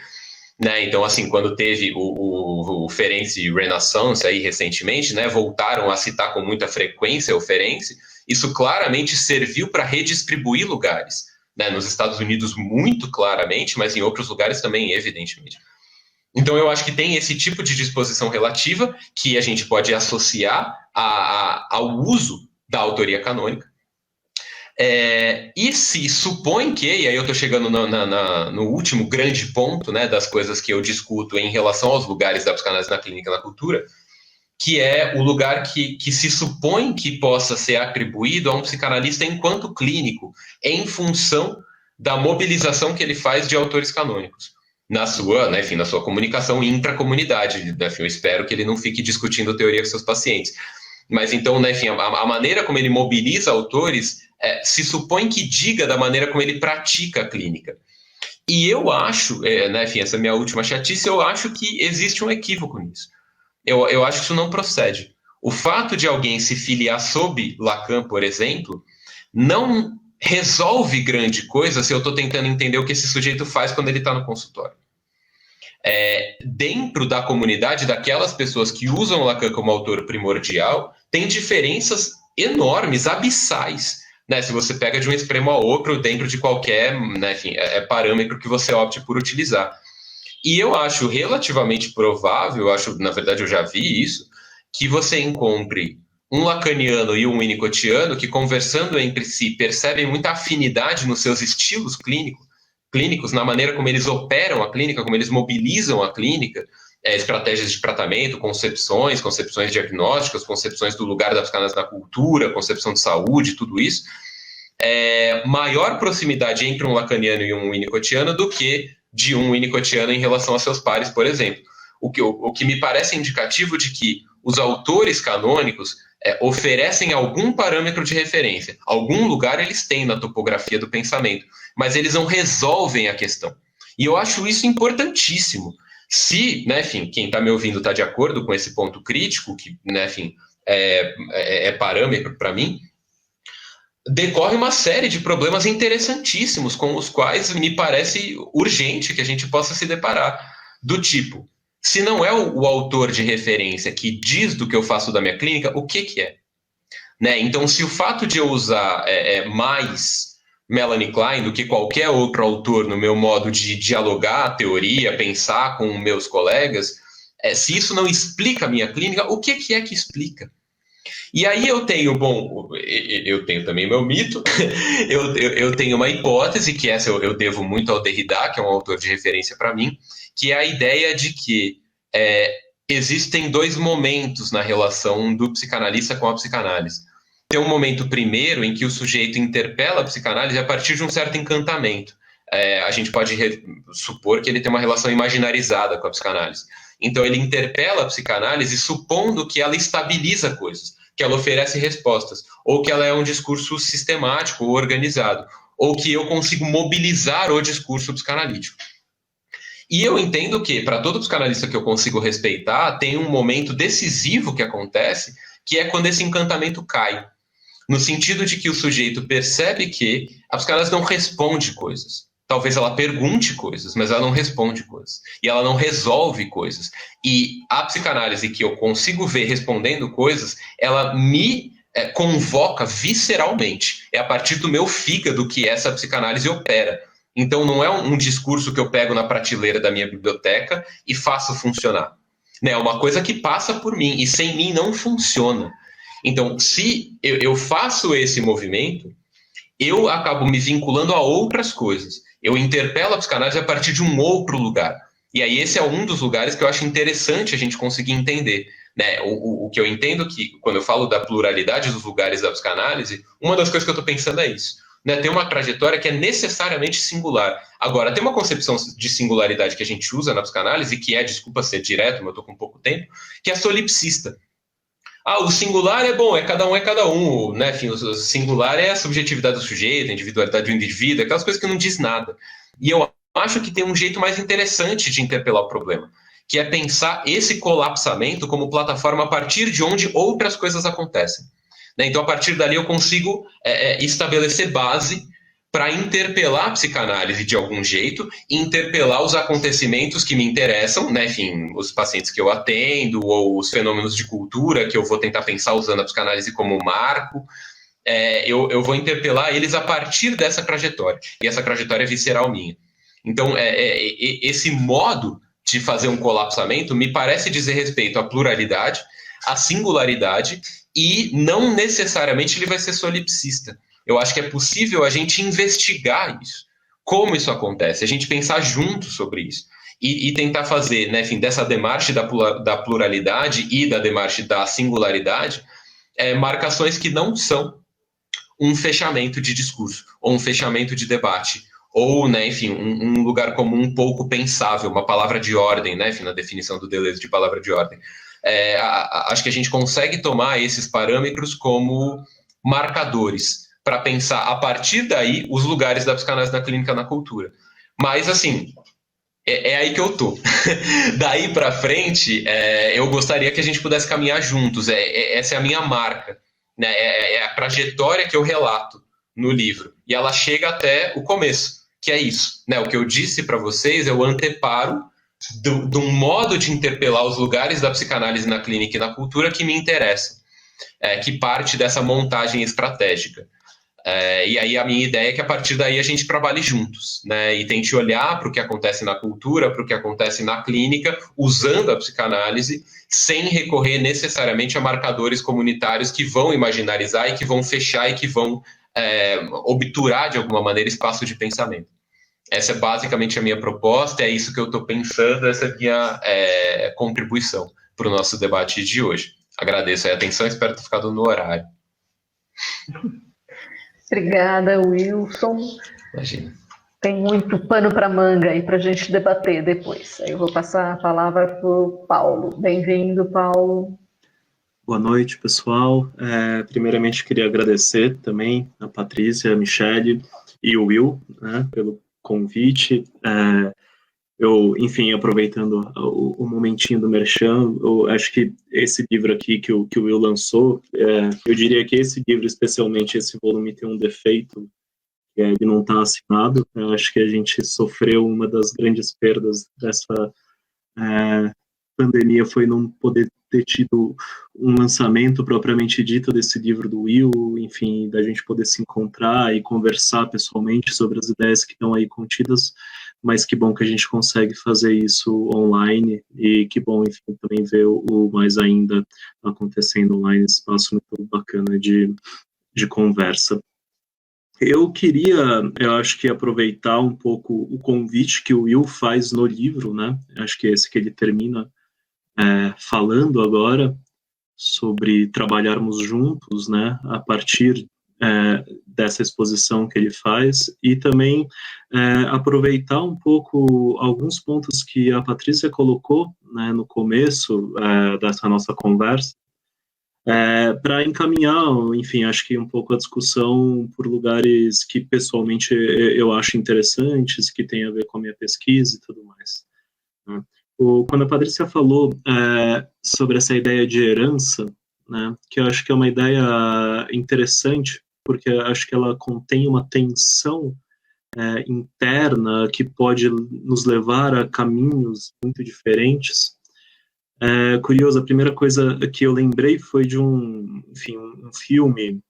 né? Então, assim, quando teve o Ferenczi Renaissance aí recentemente, né, voltaram a citar com muita frequência o Ferenczi, isso claramente serviu para redistribuir lugares, né? Nos Estados Unidos muito claramente, mas em outros lugares também, evidentemente. Então, eu acho que tem esse tipo de disposição relativa que a gente pode associar ao uso da autoria canônica. E se supõe que, e aí eu estou chegando no último grande ponto, né, das coisas que eu discuto em relação aos lugares da psicanálise na clínica e na cultura, que é o lugar que se supõe que possa ser atribuído a um psicanalista enquanto clínico, em função da mobilização que ele faz de autores canônicos na sua, né, enfim, na sua comunicação intracomunidade. Né, enfim, eu espero que ele não fique discutindo teoria com seus pacientes. Mas então, né, enfim, a maneira como ele mobiliza autores se supõe que diga da maneira como ele pratica a clínica. E eu acho, né, enfim, essa é a minha última chatice, eu acho que existe um equívoco nisso. Eu acho que isso não procede. O fato de alguém se filiar sob Lacan, por exemplo, não resolve grande coisa se eu estou tentando entender o que esse sujeito faz quando ele está no consultório. Dentro da comunidade daquelas pessoas que usam Lacan como autor primordial, tem diferenças enormes, abissais, né? Se você pega de um extremo ao outro dentro de qualquer, né, enfim, parâmetro que você opte por utilizar. E eu acho relativamente provável, na verdade eu já vi isso, que você encontre um lacaniano e um winnicottiano que, conversando entre si, percebem muita afinidade nos seus estilos clínicos, na maneira como eles operam a clínica, como eles mobilizam a clínica, estratégias de tratamento, concepções diagnósticas, concepções do lugar da psicanálise na cultura, concepção de saúde, tudo isso. Maior proximidade entre um lacaniano e um winnicottiano do que de um winnicottiano em relação a seus pares, por exemplo. O que me parece indicativo de que os autores canônicos oferecem algum parâmetro de referência. Algum lugar eles têm na topografia do pensamento, mas eles não resolvem a questão. E eu acho isso importantíssimo. Se, né, enfim, quem está me ouvindo está de acordo com esse ponto crítico, que, né, enfim, é parâmetro para mim, decorre uma série de problemas interessantíssimos com os quais me parece urgente que a gente possa se deparar. Do tipo, se não é o autor de referência que diz do que eu faço da minha clínica, o que é? Né? Então, se o fato de eu usar mais Melanie Klein do que qualquer outro autor no meu modo de dialogar a teoria, pensar com meus colegas, se isso não explica a minha clínica, o que é que explica? E aí eu tenho também meu mito, eu tenho uma hipótese, que essa eu devo muito ao Derrida, que é um autor de referência para mim, que é a ideia de que existem dois momentos na relação do psicanalista com a psicanálise. Tem um momento primeiro em que o sujeito interpela a psicanálise a partir de um certo encantamento. A gente pode supor que ele tem uma relação imaginarizada com a psicanálise. Então ele interpela a psicanálise supondo que ela estabiliza coisas, que ela oferece respostas, ou que ela é um discurso sistemático ou organizado, ou que eu consigo mobilizar o discurso psicanalítico. E eu entendo que, para todo psicanalista que eu consigo respeitar, tem um momento decisivo que acontece, que é quando esse encantamento cai. No sentido de que o sujeito percebe que a psicanálise não responde coisas. Talvez ela pergunte coisas, mas ela não responde coisas. E ela não resolve coisas. E a psicanálise que eu consigo ver respondendo coisas, ela me convoca visceralmente. É a partir do meu fígado que essa psicanálise opera. Então não é um discurso que eu pego na prateleira da minha biblioteca e faço funcionar. É uma coisa que passa por mim, e sem mim não funciona. Então, se eu faço esse movimento, eu acabo me vinculando a outras coisas. Eu interpelo a psicanálise a partir de um outro lugar. E aí esse é um dos lugares que eu acho interessante a gente conseguir entender. Né? O que eu entendo que, quando eu falo da pluralidade dos lugares da psicanálise, uma das coisas que eu estou pensando é isso. Né? Tem uma trajetória que é necessariamente singular. Agora, tem uma concepção de singularidade que a gente usa na psicanálise, que é, desculpa ser direto, mas eu estou com pouco tempo, que é solipsista. O singular é bom, é cada um, né? Enfim, o singular é a subjetividade do sujeito, a individualidade do indivíduo, aquelas coisas que não diz nada. E eu acho que tem um jeito mais interessante de interpelar o problema, que é pensar esse colapsamento como plataforma a partir de onde outras coisas acontecem. Né? Então, a partir dali, eu consigo estabelecer base para interpelar a psicanálise de algum jeito, interpelar os acontecimentos que me interessam, né? Enfim, os pacientes que eu atendo, ou os fenômenos de cultura que eu vou tentar pensar usando a psicanálise como marco. Eu vou interpelar eles a partir dessa trajetória, e essa trajetória é visceral minha. Então, esse modo de fazer um colapsamento me parece dizer respeito à pluralidade, à singularidade, e não necessariamente ele vai ser solipsista. Eu acho que é possível a gente investigar isso, como isso acontece, a gente pensar junto sobre isso e tentar fazer, né, enfim, dessa demarche da pluralidade e da demarche da singularidade, marcações que não são um fechamento de discurso ou um fechamento de debate, ou, né, enfim, um lugar comum pouco pensável, uma palavra de ordem, né, enfim, na definição do Deleuze de palavra de ordem. Acho que a gente consegue tomar esses parâmetros como marcadores para pensar, a partir daí, os lugares da psicanálise na clínica, na cultura. Mas, assim, é aí que eu tô. Daí para frente, eu gostaria que a gente pudesse caminhar juntos. Essa é a minha marca. Né? É a trajetória que eu relato no livro. E ela chega até o começo, que é isso. Né? O que eu disse para vocês é o anteparo de um modo de interpelar os lugares da psicanálise na clínica e na cultura que me interessa, que parte dessa montagem estratégica. E aí a minha ideia é que a partir daí a gente trabalhe juntos, né? E tente olhar para o que acontece na cultura, para o que acontece na clínica, usando a psicanálise, sem recorrer necessariamente a marcadores comunitários que vão imaginarizar e que vão fechar e que vão obturar de alguma maneira espaço de pensamento. Essa é basicamente a minha proposta, é isso que eu estou pensando, essa é a minha contribuição para o nosso debate de hoje. Agradeço a atenção, espero ter ficado no horário.
Obrigada, Wilson.
Imagina.
Tem muito pano para manga aí para a gente debater depois. Aí eu vou passar a palavra para o Paulo. Bem-vindo, Paulo.
Boa noite, pessoal. Primeiramente, queria agradecer também a Patrícia, a Michele e o Will, né, pelo convite. Enfim, aproveitando o momentinho do Merchan, eu acho que esse livro aqui que o Will lançou, eu diria que esse livro, especialmente esse volume, tem um defeito, que ele não está assinado. Eu acho que a gente sofreu uma das grandes perdas dessa pandemia, foi não poder ter tido um lançamento propriamente dito desse livro do Will, enfim, da gente poder se encontrar e conversar pessoalmente sobre as ideias que estão aí contidas, mas que bom que a gente consegue fazer isso online, e que bom, enfim, também ver o mais ainda acontecendo online, espaço muito bacana de conversa. Eu acho que aproveitar um pouco o convite que o Will faz no livro, né, acho que é esse que ele termina falando agora sobre trabalharmos juntos, né, a partir dessa exposição que ele faz, e também aproveitar um pouco alguns pontos que a Patrícia colocou, né, no começo dessa nossa conversa, para encaminhar, enfim, acho que um pouco a discussão por lugares que pessoalmente eu acho interessantes, que tem a ver com a minha pesquisa e tudo mais, né. Quando a Patrícia falou sobre essa ideia de herança, né, que eu acho que é uma ideia interessante, porque acho que ela contém uma tensão interna que pode nos levar a caminhos muito diferentes. Curioso, a primeira coisa que eu lembrei foi de um filme,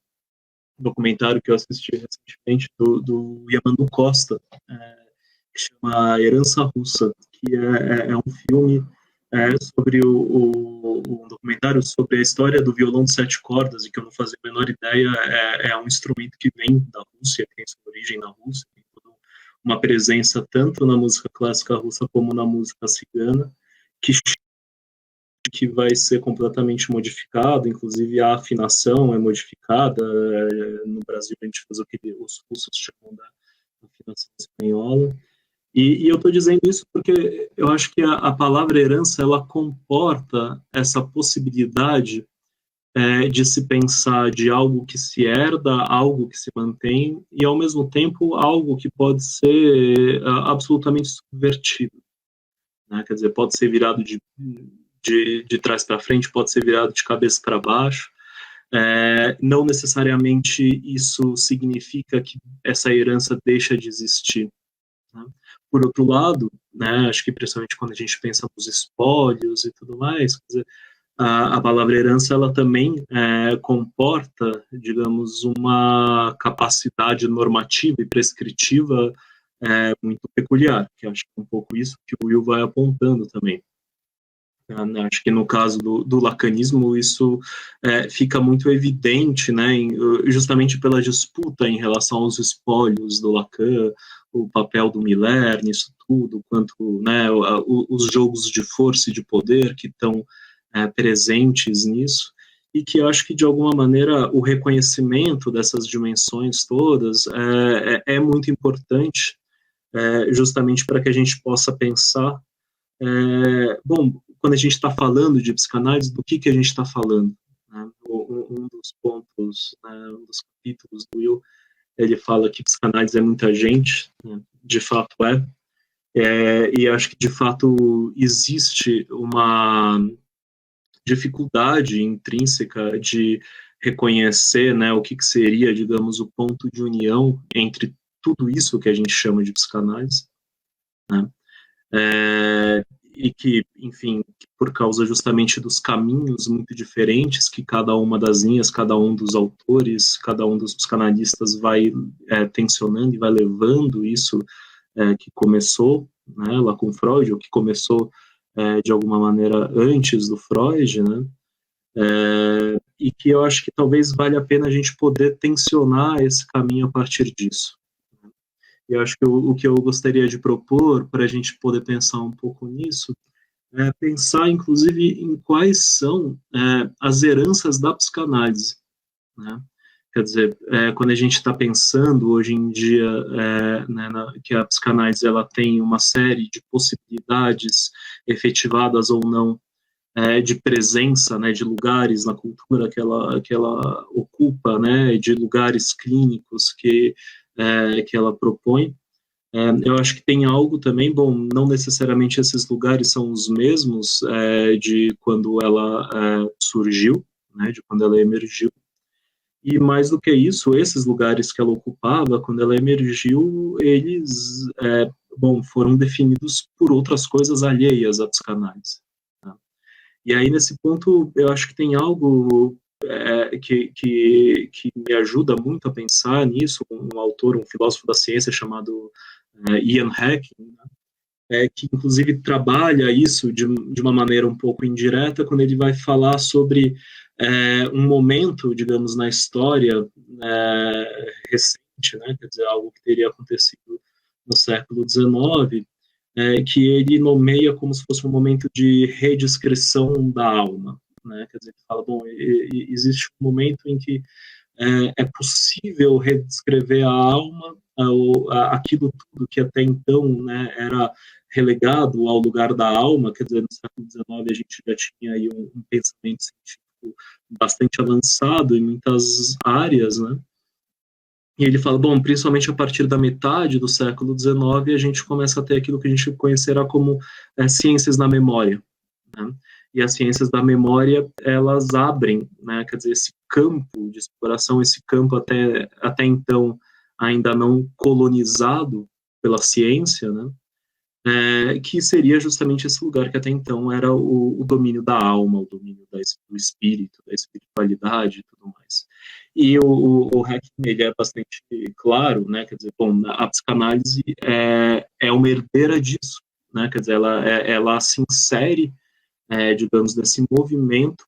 documentário que eu assisti recentemente, do Yamandu Costa, que chama Herança Russa, que é um filme sobre um documentário sobre a história do violão de 7 cordas, e que eu não fazia a menor ideia, é um instrumento que vem da Rússia, que tem sua origem na Rússia, tem toda uma presença tanto na música clássica russa como na música cigana, que vai ser completamente modificado, inclusive a afinação é modificada. No Brasil a gente faz o que os russos chamam da afinação espanhola. E eu estou dizendo isso porque eu acho que a palavra herança, ela comporta essa possibilidade de se pensar de algo que se herda, algo que se mantém, e ao mesmo tempo algo que pode ser absolutamente subvertido, né? Quer dizer, pode ser virado de trás para frente, pode ser virado de cabeça para baixo. Não necessariamente isso significa que essa herança deixa de existir, né? Por outro lado, né, acho que principalmente quando a gente pensa nos espólios e tudo mais, quer dizer, a palavra herança, ela também comporta, digamos, uma capacidade normativa e prescritiva muito peculiar, que acho que é um pouco isso que o Will vai apontando também. Acho que no caso do lacanismo isso fica muito evidente, né, justamente pela disputa em relação aos espólios do Lacan, o papel do Miller nisso tudo, quanto, né, os jogos de força e de poder que estão presentes nisso, e que eu acho que de alguma maneira o reconhecimento dessas dimensões todas é muito importante, justamente para que a gente possa pensar, bom, quando a gente está falando de psicanálise, do que a gente está falando, né? Um dos pontos, né, um dos capítulos do Will, ele fala que psicanálise é muita gente, né? De fato e acho que de fato existe uma dificuldade intrínseca de reconhecer, né, o que seria, digamos, o ponto de união entre tudo isso que a gente chama de psicanálise, né? E que, enfim, por causa justamente dos caminhos muito diferentes que cada uma das linhas, cada um dos autores, cada um dos psicanalistas vai tensionando e vai levando isso que começou, né, lá com Freud, ou que começou de alguma maneira antes do Freud, né, e que eu acho que talvez valha a pena a gente poder tensionar esse caminho a partir disso. Eu acho que o que eu gostaria de propor, para a gente poder pensar um pouco nisso, é pensar, inclusive, em quais são as heranças da psicanálise, né? Quer dizer, quando a gente está pensando hoje em dia né, que a psicanálise ela tem uma série de possibilidades efetivadas ou não de presença, né, de lugares na cultura que ela ocupa, né, de lugares clínicos que ela propõe. Eu acho que tem algo também, bom, não necessariamente esses lugares são os mesmos de quando ela surgiu, né, de quando ela emergiu, e mais do que isso, esses lugares que ela ocupava, quando ela emergiu, eles, bom, foram definidos por outras coisas alheias à psicanálise, tá? E aí, nesse ponto, eu acho que tem algo que me ajuda muito a pensar nisso, um autor, um filósofo da ciência chamado Ian Hacking, né, que inclusive trabalha isso de uma maneira um pouco indireta, quando ele vai falar sobre um momento, digamos, na história recente, né, quer dizer, algo que teria acontecido no século XIX, que ele nomeia como se fosse um momento de redescrição da alma, né? Quer dizer, ele fala, bom, existe um momento em que é possível redescrever a alma, aquilo tudo que até então, né, era relegado ao lugar da alma. Quer dizer, no século XIX a gente já tinha aí um pensamento científico bastante avançado em muitas áreas, né? E ele fala, bom, principalmente a partir da metade do século XIX, a gente começa a ter aquilo que a gente conhecerá como ciências da memória, né? E as ciências da memória, elas abrem, né, quer dizer, esse campo de exploração, esse campo até então ainda não colonizado pela ciência, né, que seria justamente esse lugar que até então era o domínio da alma, o domínio do espírito, da espiritualidade e tudo mais. E o Haeckel, ele é bastante claro, né, quer dizer, bom, a psicanálise é uma herdeira disso, né, quer dizer, ela se insere, digamos, desse movimento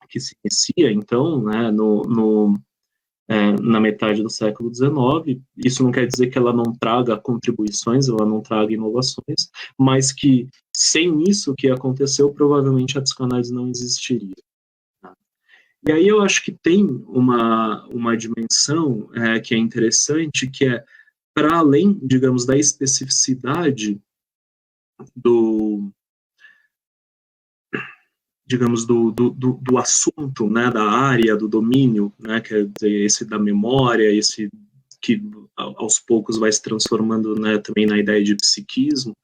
que se inicia, então, né, na metade do século XIX. Isso não quer dizer que ela não traga contribuições, ela não traga inovações, mas que sem isso que aconteceu, provavelmente a psicanálise não existiria. Tá? E aí eu acho que tem uma dimensão que é interessante, que é, para além, digamos, da especificidade digamos, do assunto, né, da área, do domínio, né, quer dizer, esse da memória, esse que aos poucos vai se transformando, né, também na ideia de psiquismo,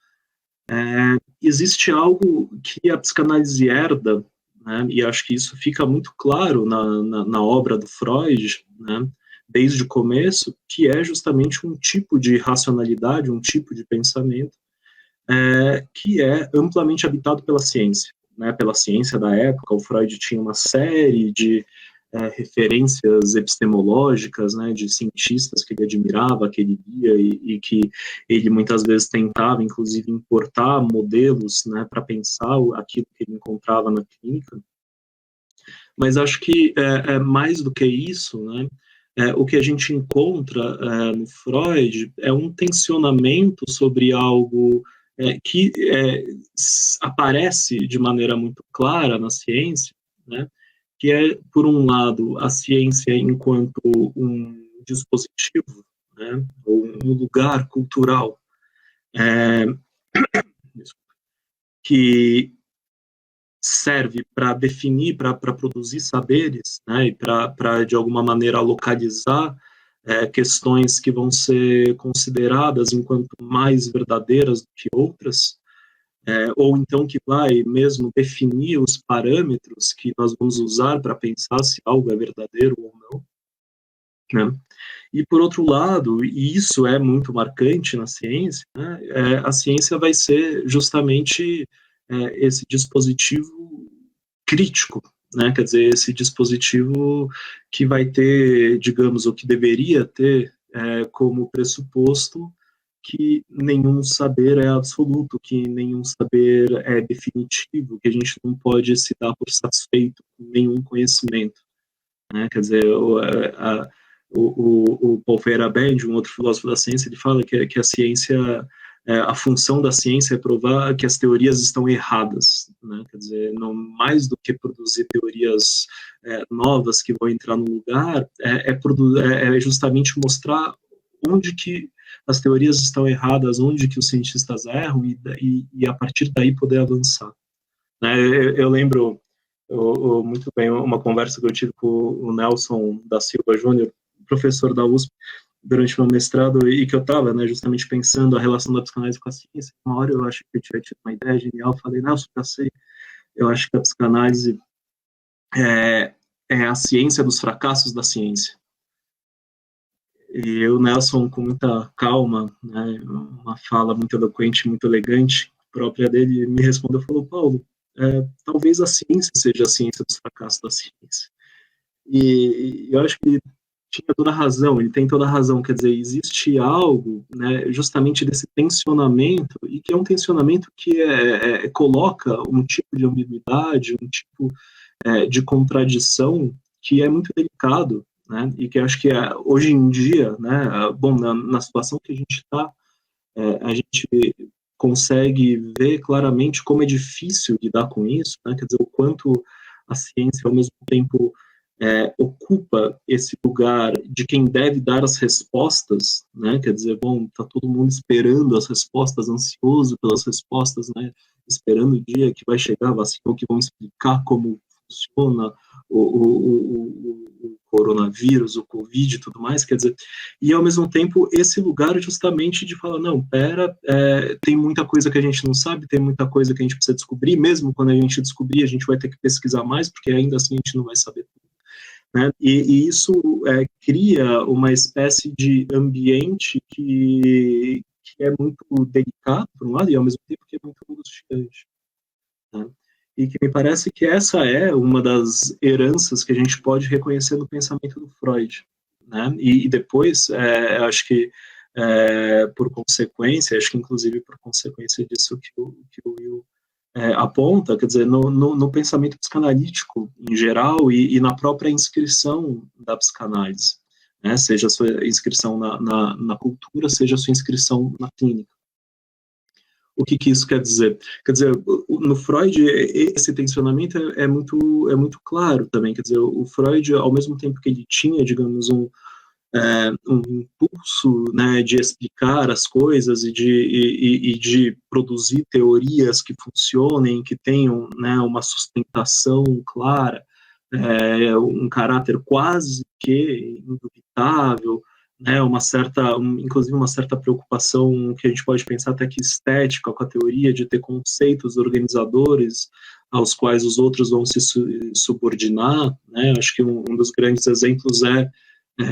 existe algo que a psicanálise herda, né, e acho que isso fica muito claro na obra do Freud, né, desde o começo, que é justamente um tipo de racionalidade, um tipo de pensamento que é amplamente habitado pela ciência, né, pela ciência da época. O Freud tinha uma série de referências epistemológicas, né, de cientistas que ele admirava, que ele lia e que ele muitas vezes tentava, inclusive, importar modelos, né, para pensar aquilo que ele encontrava na clínica. Mas acho que mais do que isso, né, o que a gente encontra no Freud é um tensionamento sobre algo que aparece de maneira muito clara na ciência, né, que é, por um lado, a ciência enquanto um dispositivo, né, ou um lugar cultural que serve para definir, para produzir saberes, né, e para, de alguma maneira, localizar questões que vão ser consideradas enquanto mais verdadeiras do que outras, ou então que vai mesmo definir os parâmetros que nós vamos usar para pensar se algo é verdadeiro ou não, né? E, por outro lado, e isso é muito marcante na ciência, né, a ciência vai ser justamente esse dispositivo crítico, né, quer dizer, esse dispositivo que vai ter, digamos, o que deveria ter como pressuposto que nenhum saber é absoluto, que nenhum saber é definitivo, que a gente não pode se dar por satisfeito com nenhum conhecimento, né, quer dizer, o Paul Feyerabend, um outro filósofo da ciência, ele fala que a ciência, a função da ciência é provar que as teorias estão erradas, né? Quer dizer, não mais do que produzir teorias novas que vão entrar no lugar, é justamente mostrar onde que as teorias estão erradas, onde que os cientistas erram e a partir daí poder avançar. Né? Eu lembro muito bem uma conversa que eu tive com o Nelson da Silva Júnior, professor da USP, durante meu mestrado, e que eu estava, né, justamente pensando a relação da psicanálise com a ciência. Uma hora eu acho que eu tinha tido uma ideia genial, falei, Nelson, já sei, eu acho que a psicanálise é a ciência dos fracassos da ciência. E o Nelson, com muita calma, né, uma fala muito eloquente, muito elegante, própria dele, me respondeu, falou, Paulo, talvez a ciência seja a ciência dos fracassos da ciência. E eu acho que ele tinha toda a razão, ele tem toda a razão, quer dizer, existe algo, né, justamente desse tensionamento, e que é um tensionamento que coloca um tipo de ambiguidade, um tipo de contradição que é muito delicado, né, e que acho que hoje em dia, né, bom, na situação que a gente está, a gente consegue ver claramente como é difícil lidar com isso, né? Quer dizer, o quanto a ciência, ao mesmo tempo, ocupa esse lugar de quem deve dar as respostas, né? Quer dizer, bom, está todo mundo esperando as respostas, ansioso pelas respostas, né? Esperando o dia que vai chegar a vacina, ou que vão explicar como funciona o coronavírus, o Covid e tudo mais, quer dizer, e ao mesmo tempo esse lugar justamente de falar, não, pera, tem muita coisa que a gente não sabe, tem muita coisa que a gente precisa descobrir, mesmo quando a gente descobrir, a gente vai ter que pesquisar mais, porque ainda assim a gente não vai saber tudo. Né? E isso cria uma espécie de ambiente que é muito delicado, por um lado, e ao mesmo tempo que é muito angustiante. Né? E que me parece que essa é uma das heranças que a gente pode reconhecer no pensamento do Freud. Né? E depois, acho que, por consequência, acho que inclusive por consequência disso que o Will aponta, quer dizer, no pensamento psicanalítico em geral e na própria inscrição da psicanálise, né? Seja a sua inscrição na cultura, seja a sua inscrição na clínica. O que isso quer dizer? Quer dizer, no Freud, esse tensionamento é muito claro também. Quer dizer, o Freud, ao mesmo tempo que ele tinha, digamos, um impulso, né, de explicar as coisas e de produzir teorias que funcionem, que tenham, né, uma sustentação clara, um caráter quase que indubitável, né, inclusive uma certa preocupação que a gente pode pensar até que estética com a teoria de ter conceitos organizadores aos quais os outros vão se subordinar, né? Acho que um dos grandes exemplos é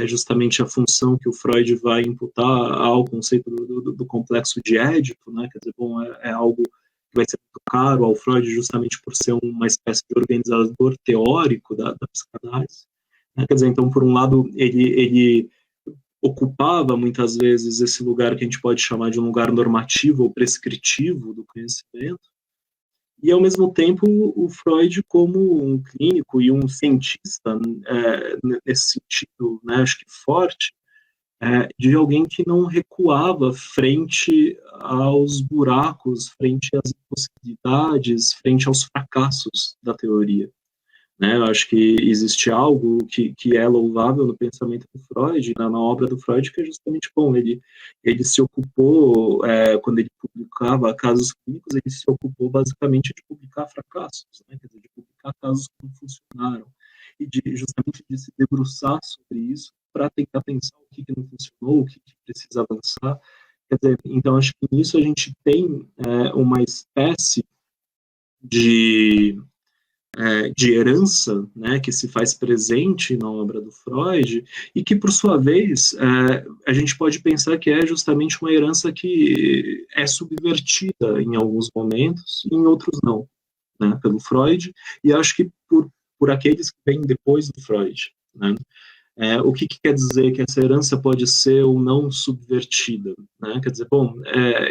justamente a função que o Freud vai imputar ao conceito do complexo de Édipo, né? Quer dizer, bom, é algo que vai ser muito caro ao Freud justamente por ser uma espécie de organizador teórico da psicanálise. Né? Quer dizer, então, por um lado, ele ocupava muitas vezes esse lugar que a gente pode chamar de um lugar normativo ou prescritivo do conhecimento, e ao mesmo tempo o Freud como um clínico e um cientista, nesse sentido, né, acho que forte, de alguém que não recuava frente aos buracos, frente às impossibilidades, frente aos fracassos da teoria. Né, eu acho que existe algo que é louvável no pensamento do Freud, na obra do Freud, que é justamente, bom, ele se ocupou, quando ele publicava casos clínicos, ele se ocupou basicamente de publicar fracassos, né, quer dizer, de publicar casos que não funcionaram, e justamente de se debruçar sobre isso para tentar pensar o que não funcionou, o que precisa avançar. Quer dizer, então acho que nisso a gente tem uma espécie de herança, né, que se faz presente na obra do Freud, e que, por sua vez, a gente pode pensar que é justamente uma herança que é subvertida em alguns momentos, e em outros não, né, pelo Freud, e acho que por aqueles que vêm depois do Freud. Né. O que quer dizer que essa herança pode ser ou não subvertida, né? Quer dizer, bom,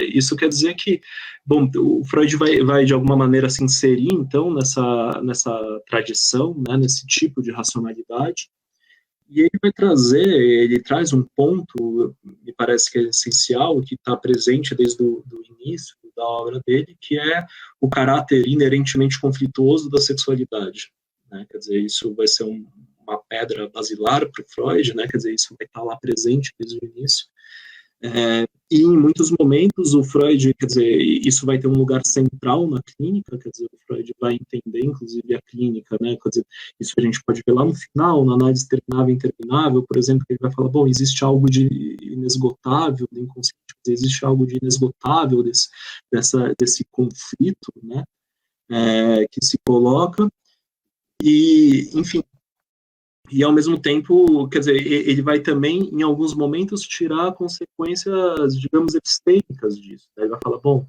isso quer dizer que, bom, o Freud vai de alguma maneira se inserir, então, nessa tradição, né, nesse tipo de racionalidade, e ele traz um ponto, me parece que é essencial, que está presente desde o início da obra dele, que é o caráter inerentemente conflituoso da sexualidade, né? Quer dizer, isso vai ser uma pedra basilar para o Freud, né? Quer dizer, isso vai estar lá presente desde o início. E em muitos momentos o Freud, quer dizer, isso vai ter um lugar central na clínica, quer dizer, o Freud vai entender, inclusive, a clínica, né? Quer dizer, isso a gente pode ver lá no final, na análise terminável e interminável, por exemplo, que ele vai falar, bom, existe algo de inesgotável do inconsciente, existe algo de inesgotável desse conflito, né? Que se coloca, e, enfim, e, ao mesmo tempo, quer dizer, ele vai também, em alguns momentos, tirar consequências, digamos, epistêmicas disso. Ele vai falar, bom,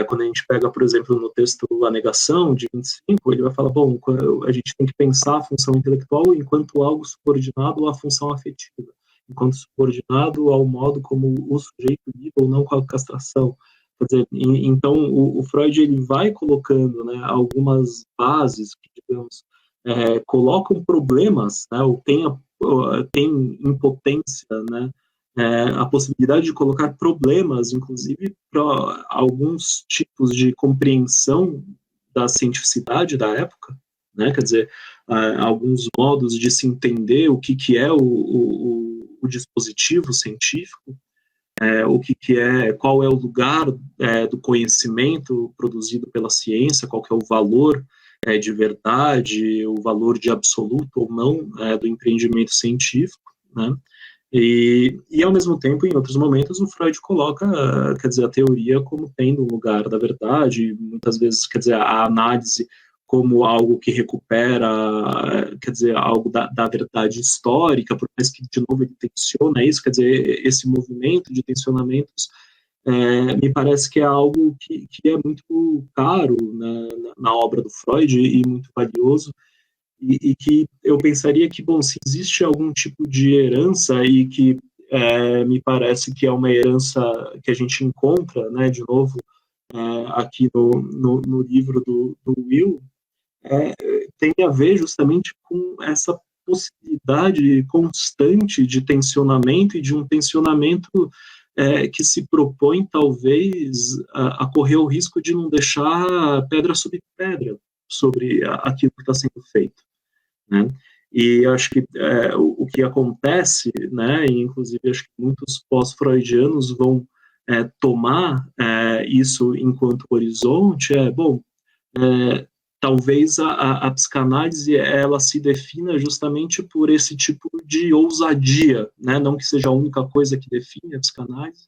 quando a gente pega, por exemplo, no texto A Negação, de 25, ele vai falar, bom, a gente tem que pensar a função intelectual enquanto algo subordinado à função afetiva, enquanto subordinado ao modo como o sujeito lida ou não com a castração. Quer dizer, então, o Freud, ele vai colocando, né, algumas bases que, digamos, colocam problemas, né, ou tem impotência, né, a possibilidade de colocar problemas, inclusive, para alguns tipos de compreensão da cientificidade da época, né? Quer dizer, alguns modos de se entender o que é o dispositivo científico, qual é o lugar do conhecimento produzido pela ciência, qual que é o valor de verdade, o valor de absoluto ou não do empreendimento científico, né? E, ao mesmo tempo, em outros momentos, o Freud coloca, quer dizer, a teoria como tendo um lugar da verdade, muitas vezes, quer dizer, a análise como algo que recupera, quer dizer, algo da verdade histórica, por mais que, de novo, ele tensiona isso, quer dizer, esse movimento de tensionamentos me parece que é algo que é muito caro na obra do Freud e muito valioso, e que eu pensaria que, bom, se existe algum tipo de herança e que me parece que é uma herança que a gente encontra, né, de novo, aqui no livro do Will, tem a ver justamente com essa possibilidade constante de tensionamento e de um tensionamento que se propõe, talvez, a correr o risco de não deixar pedra sobre pedra sobre aquilo que está sendo feito, né? E acho que o que acontece, né, e inclusive acho que muitos pós-freudianos vão tomar isso enquanto horizonte, talvez a psicanálise ela se defina justamente por esse tipo de ousadia, né? Não que seja a única coisa que define a psicanálise,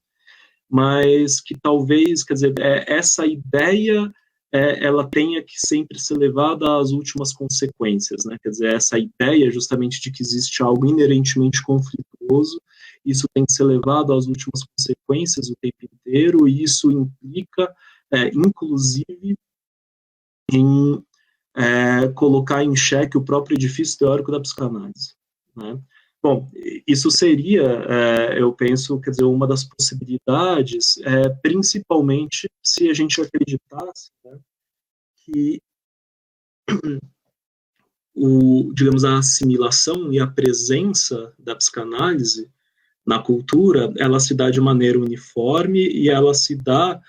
mas que talvez, quer dizer, essa ideia ela tenha que sempre ser levada às últimas consequências, né? Quer dizer, essa ideia justamente de que existe algo inerentemente conflituoso, isso tem que ser levado às últimas consequências o tempo inteiro, e isso implica, inclusive, em colocar em xeque o próprio edifício teórico da psicanálise, né? Bom, isso seria, eu penso, quer dizer, uma das possibilidades, principalmente se a gente acreditasse, né, que digamos, a assimilação e a presença da psicanálise na cultura, ela se dá de maneira uniforme e ela se dá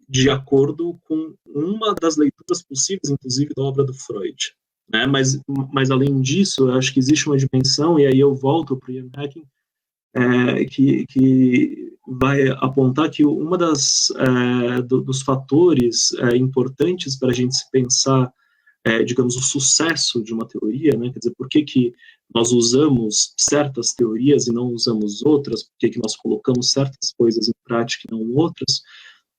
de acordo com uma das leituras possíveis, inclusive, da obra do Freud. Né? Mas, além disso, eu acho que existe uma dimensão, e aí eu volto para o Ian Hacking, que vai apontar que uma dos fatores importantes para a gente se pensar, digamos, o sucesso de uma teoria, né? Quer dizer, por que nós usamos certas teorias e não usamos outras, por que nós colocamos certas coisas em prática e não outras,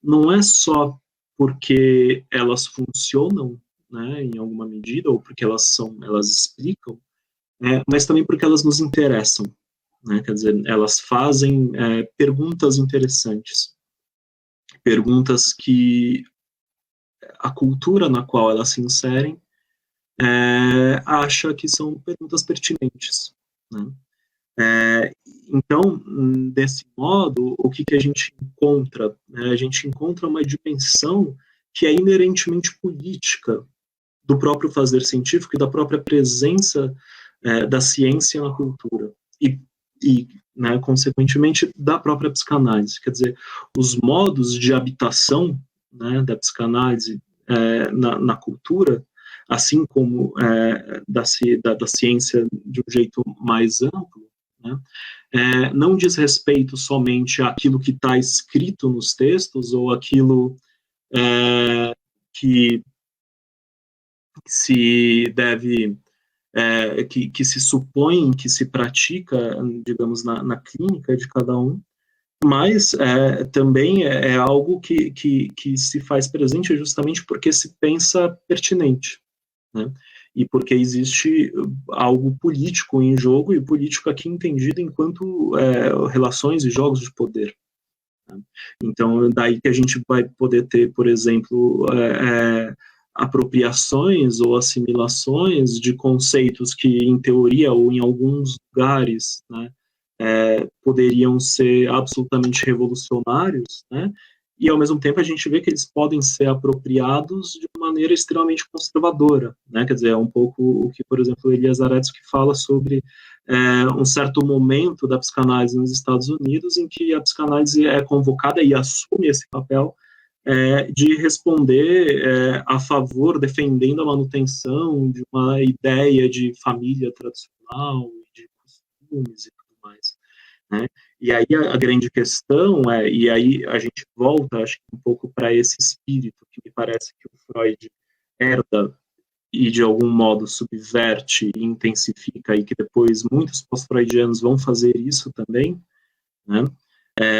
não é só porque elas funcionam, né, em alguma medida, ou porque elas explicam, mas também porque elas nos interessam, né, quer dizer, elas fazem perguntas interessantes, perguntas que a cultura na qual elas se inserem acha que são perguntas pertinentes, né? Então, desse modo, o que a gente encontra? A gente encontra uma dimensão que é inerentemente política do próprio fazer científico e da própria presença da ciência na cultura e né, consequentemente, da própria psicanálise. Quer dizer, os modos de habitação, né, da psicanálise na cultura, assim como da ciência de um jeito mais amplo, né, não diz respeito somente àquilo que está escrito nos textos ou aquilo que se deve, que se supõe, que se pratica, digamos, na clínica de cada um, mas também é algo que se faz presente justamente porque se pensa pertinente, né? E porque existe algo político em jogo, e político aqui entendido enquanto relações e jogos de poder. Né? Então, daí que a gente vai poder ter, por exemplo, apropriações ou assimilações de conceitos que, em teoria, ou em alguns lugares, né, poderiam ser absolutamente revolucionários, né, e ao mesmo tempo a gente vê que eles podem ser apropriados de uma maneira extremamente conservadora, né? Quer dizer, é um pouco o que, por exemplo, Elias Zaretsky fala sobre um certo momento da psicanálise nos Estados Unidos em que a psicanálise é convocada e assume esse papel de responder a favor, defendendo a manutenção de uma ideia de família tradicional, de costumes e tudo mais, né? E aí a grande questão e aí a gente volta, acho que um pouco para esse espírito que me parece que o Freud herda e de algum modo subverte e intensifica, e que depois muitos pós-freudianos vão fazer isso também, né?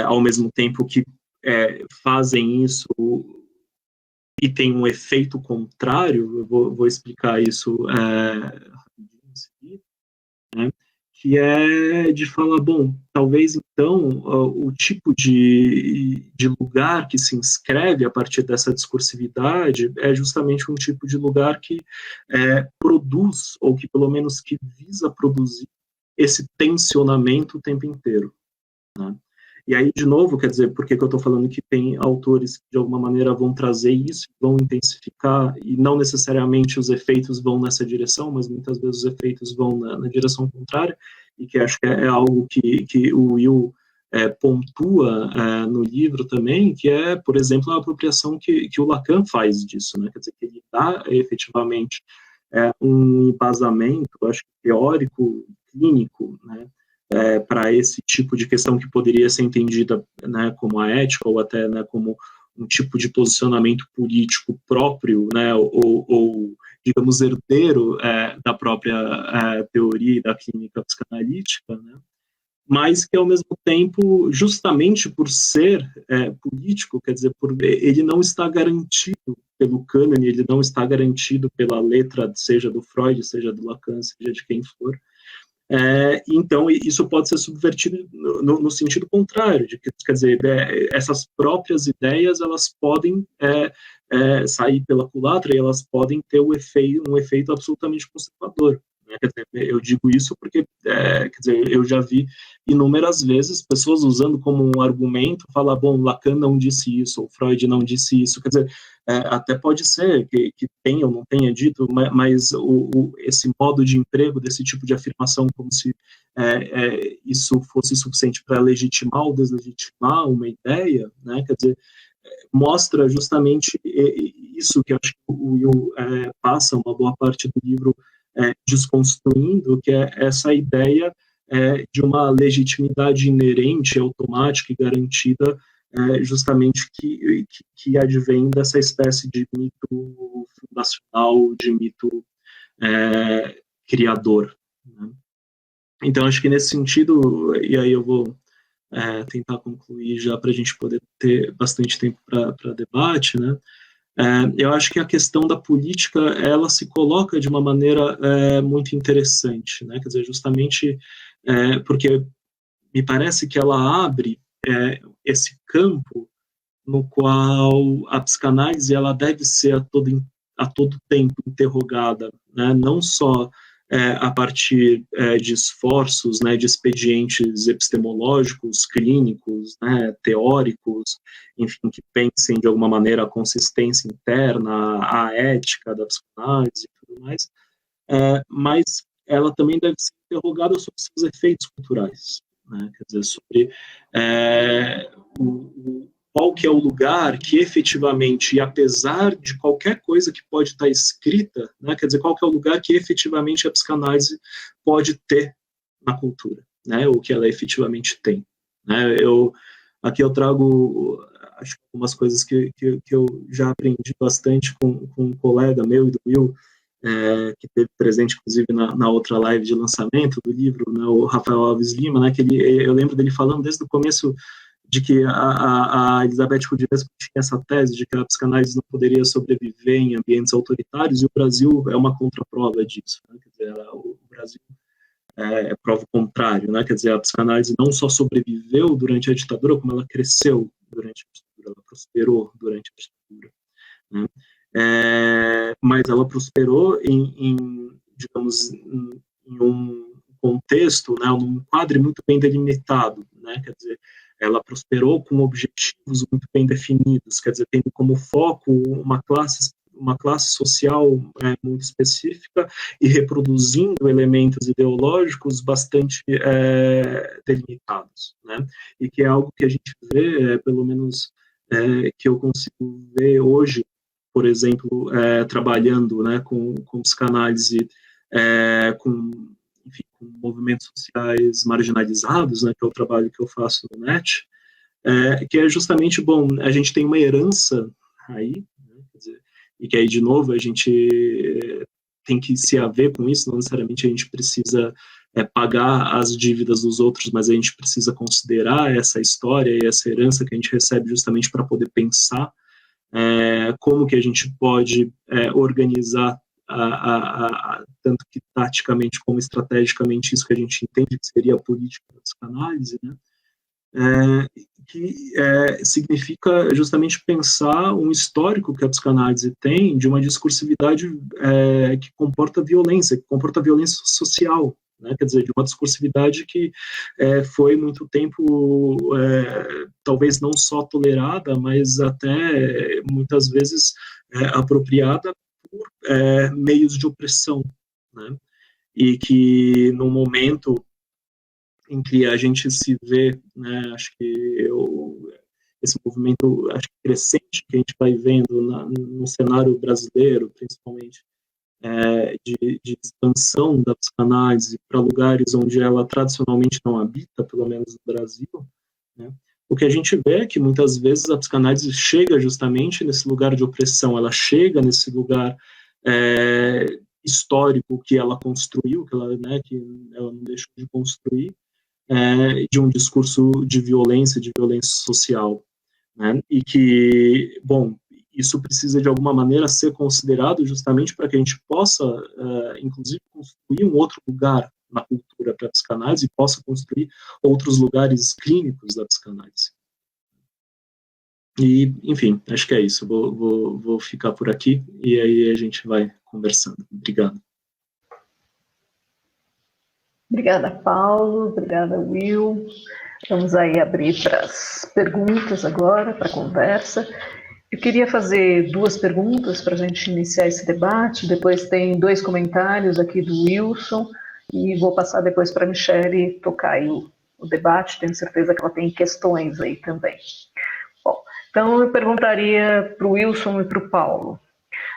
Ao mesmo tempo que fazem isso e tem um efeito contrário, eu vou explicar isso rapidinho em seguida, né? Que é de falar, bom, talvez então o tipo de lugar que se inscreve a partir dessa discursividade é justamente um tipo de lugar que produz, ou que pelo menos que visa produzir esse tensionamento o tempo inteiro, né? E aí, de novo, quer dizer, por que eu estou falando que tem autores que, de alguma maneira, vão trazer isso, vão intensificar, e não necessariamente os efeitos vão nessa direção, mas muitas vezes os efeitos vão na direção contrária, e que acho que é algo que o Will pontua no livro também, que é, por exemplo, a apropriação que o Lacan faz disso, né? Quer dizer, que ele dá efetivamente um embasamento, acho que teórico, clínico, né? Para esse tipo de questão que poderia ser entendida, né, como a ética, ou até, né, como um tipo de posicionamento político próprio, né, ou digamos, herdeiro da própria teoria e da clínica psicanalítica, né, mas que, ao mesmo tempo, justamente por ser político, quer dizer, ele não está garantido pelo cânone, ele não está garantido pela letra, seja do Freud, seja do Lacan, seja de quem for. Então, isso pode ser subvertido no sentido contrário, quer dizer, essas próprias ideias, elas podem sair pela culatra e elas podem ter um efeito absolutamente conservador, né? Quer dizer, eu digo isso porque, quer dizer, eu já vi inúmeras vezes pessoas usando como um argumento, falar, bom, Lacan não disse isso, ou Freud não disse isso, quer dizer, até pode ser que tenha ou não tenha dito, mas esse modo de emprego desse tipo de afirmação, como se isso fosse suficiente para legitimar ou deslegitimar uma ideia, né? Quer dizer, mostra justamente isso que eu acho que o Will passa uma boa parte do livro desconstruindo, que é essa ideia de uma legitimidade inerente, automática e garantida, justamente que advém dessa espécie de mito fundacional, de mito criador, né? Então, acho que nesse sentido, e aí eu vou tentar concluir já para a gente poder ter bastante tempo para debate, né? Eu acho que a questão da política, ela se coloca de uma maneira muito interessante, né? Quer dizer, justamente porque me parece que ela abre esse campo no qual a psicanálise ela deve ser a todo tempo interrogada, né? Não só a partir de esforços, né, de expedientes epistemológicos, clínicos, né, teóricos, enfim, que pensem de alguma maneira a consistência interna, a ética da psicanálise e tudo mais, mas ela também deve ser interrogada sobre seus efeitos culturais, né? Quer dizer, sobre qual que é o lugar que efetivamente, e apesar de qualquer coisa que pode estar escrita, né, quer dizer, qual que é o lugar que efetivamente a psicanálise pode ter na cultura, né, o que ela efetivamente tem, né? Aqui eu trago, acho, algumas coisas que eu já aprendi bastante com um colega meu e do Will, que teve presente, inclusive, na outra live de lançamento do livro, né, o Rafael Alves Lima, né, que eu lembro dele falando desde o começo de que a Elizabeth Kudinesco tinha essa tese de que a psicanálise não poderia sobreviver em ambientes autoritários, e o Brasil é uma contraprova disso, né? Quer dizer, o Brasil é prova o contrário, né? Quer dizer, a psicanálise não só sobreviveu durante a ditadura, como ela cresceu durante a ditadura, ela prosperou durante a ditadura, né? Mas ela prosperou digamos, em um contexto, né, num quadro muito bem delimitado, né? Quer dizer, ela prosperou com objetivos muito bem definidos, quer dizer, tendo como foco uma classe social muito específica e reproduzindo elementos ideológicos bastante delimitados, né? E que é algo que a gente vê, pelo menos que eu consigo ver hoje, por exemplo, trabalhando, né, com psicanálise, com movimentos sociais marginalizados, né, que é o trabalho que eu faço no NET, que é justamente, bom, a gente tem uma herança aí, né, quer dizer, e que aí, de novo, a gente tem que se haver com isso, não necessariamente a gente precisa pagar as dívidas dos outros, mas a gente precisa considerar essa história e essa herança que a gente recebe justamente para poder pensar como que a gente pode organizar tanto que taticamente como estrategicamente isso que a gente entende que seria a política da psicanálise, né? Que significa justamente pensar um histórico que a psicanálise tem de uma discursividade que comporta violência social, né? Quer dizer, de uma discursividade que foi muito tempo talvez não só tolerada, mas até muitas vezes apropriada por meios de opressão, né? E que no momento em que a gente se vê, né, acho que esse movimento crescente que a gente vai vendo no cenário brasileiro, principalmente, de expansão da psicanálise para lugares onde ela tradicionalmente não habita, pelo menos no Brasil, né? O que a gente vê é que muitas vezes a psicanálise chega justamente nesse lugar de opressão, ela chega nesse lugar histórico que ela construiu, que ela não deixou de construir, de um discurso de violência social, né? E que, bom, isso precisa de alguma maneira ser considerado justamente para que a gente possa, inclusive, construir um outro lugar na cultura para a psicanálise e possa construir outros lugares clínicos da psicanálise. E, enfim, acho que é isso. Vou ficar por aqui e aí a gente vai conversando. Obrigado.
Obrigada, Paulo. Obrigada, Will. Vamos aí abrir para as perguntas agora, para a conversa. Eu queria fazer 2 perguntas para a gente iniciar esse debate. Depois tem 2 comentários aqui do Wilson e vou passar depois para a Michele tocar aí o debate. Tenho certeza que ela tem questões aí também. Bom, então eu perguntaria para o Wilson e para o Paulo.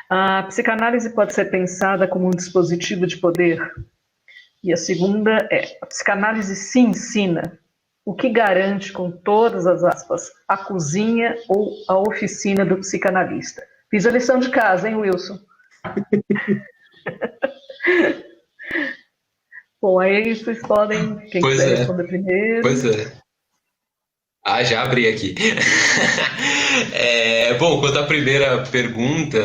A psicanálise pode ser pensada como um dispositivo de poder? E a segunda é, a psicanálise se ensina, o que garante, com todas as aspas, a cozinha ou a oficina do psicanalista? Fiz a lição de casa, hein, Wilson? Bom, aí vocês podem, quem quiser responder primeiro.
Pois é. Já abri aqui. Bom, quanto à primeira pergunta,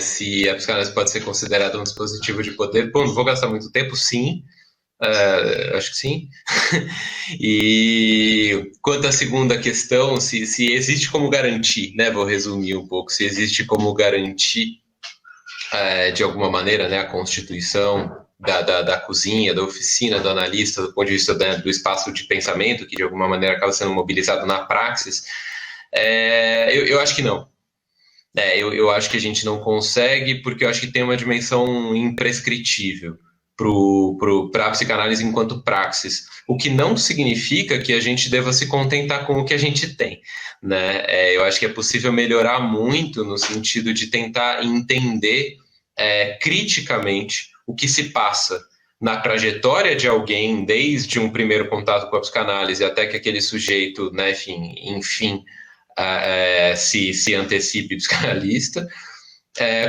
se a psicanálise pode ser considerada um dispositivo de poder, bom, não vou gastar muito tempo, sim. Acho que sim. E quanto à segunda questão, se existe como garantir, né? Vou resumir um pouco, se existe como garantir de alguma maneira, né, a constituição da cozinha, da oficina, do analista, do ponto de vista do espaço de pensamento, que de alguma maneira acaba sendo mobilizado na praxis, eu acho que não. Eu acho que a gente não consegue, porque eu acho que tem uma dimensão imprescritível para a psicanálise enquanto praxis, o que não significa que a gente deva se contentar com o que a gente tem, né? Eu acho que é possível melhorar muito no sentido de tentar entender criticamente o que se passa na trajetória de alguém, desde um primeiro contato com a psicanálise até que aquele sujeito, né, enfim se antecipe psicanalista,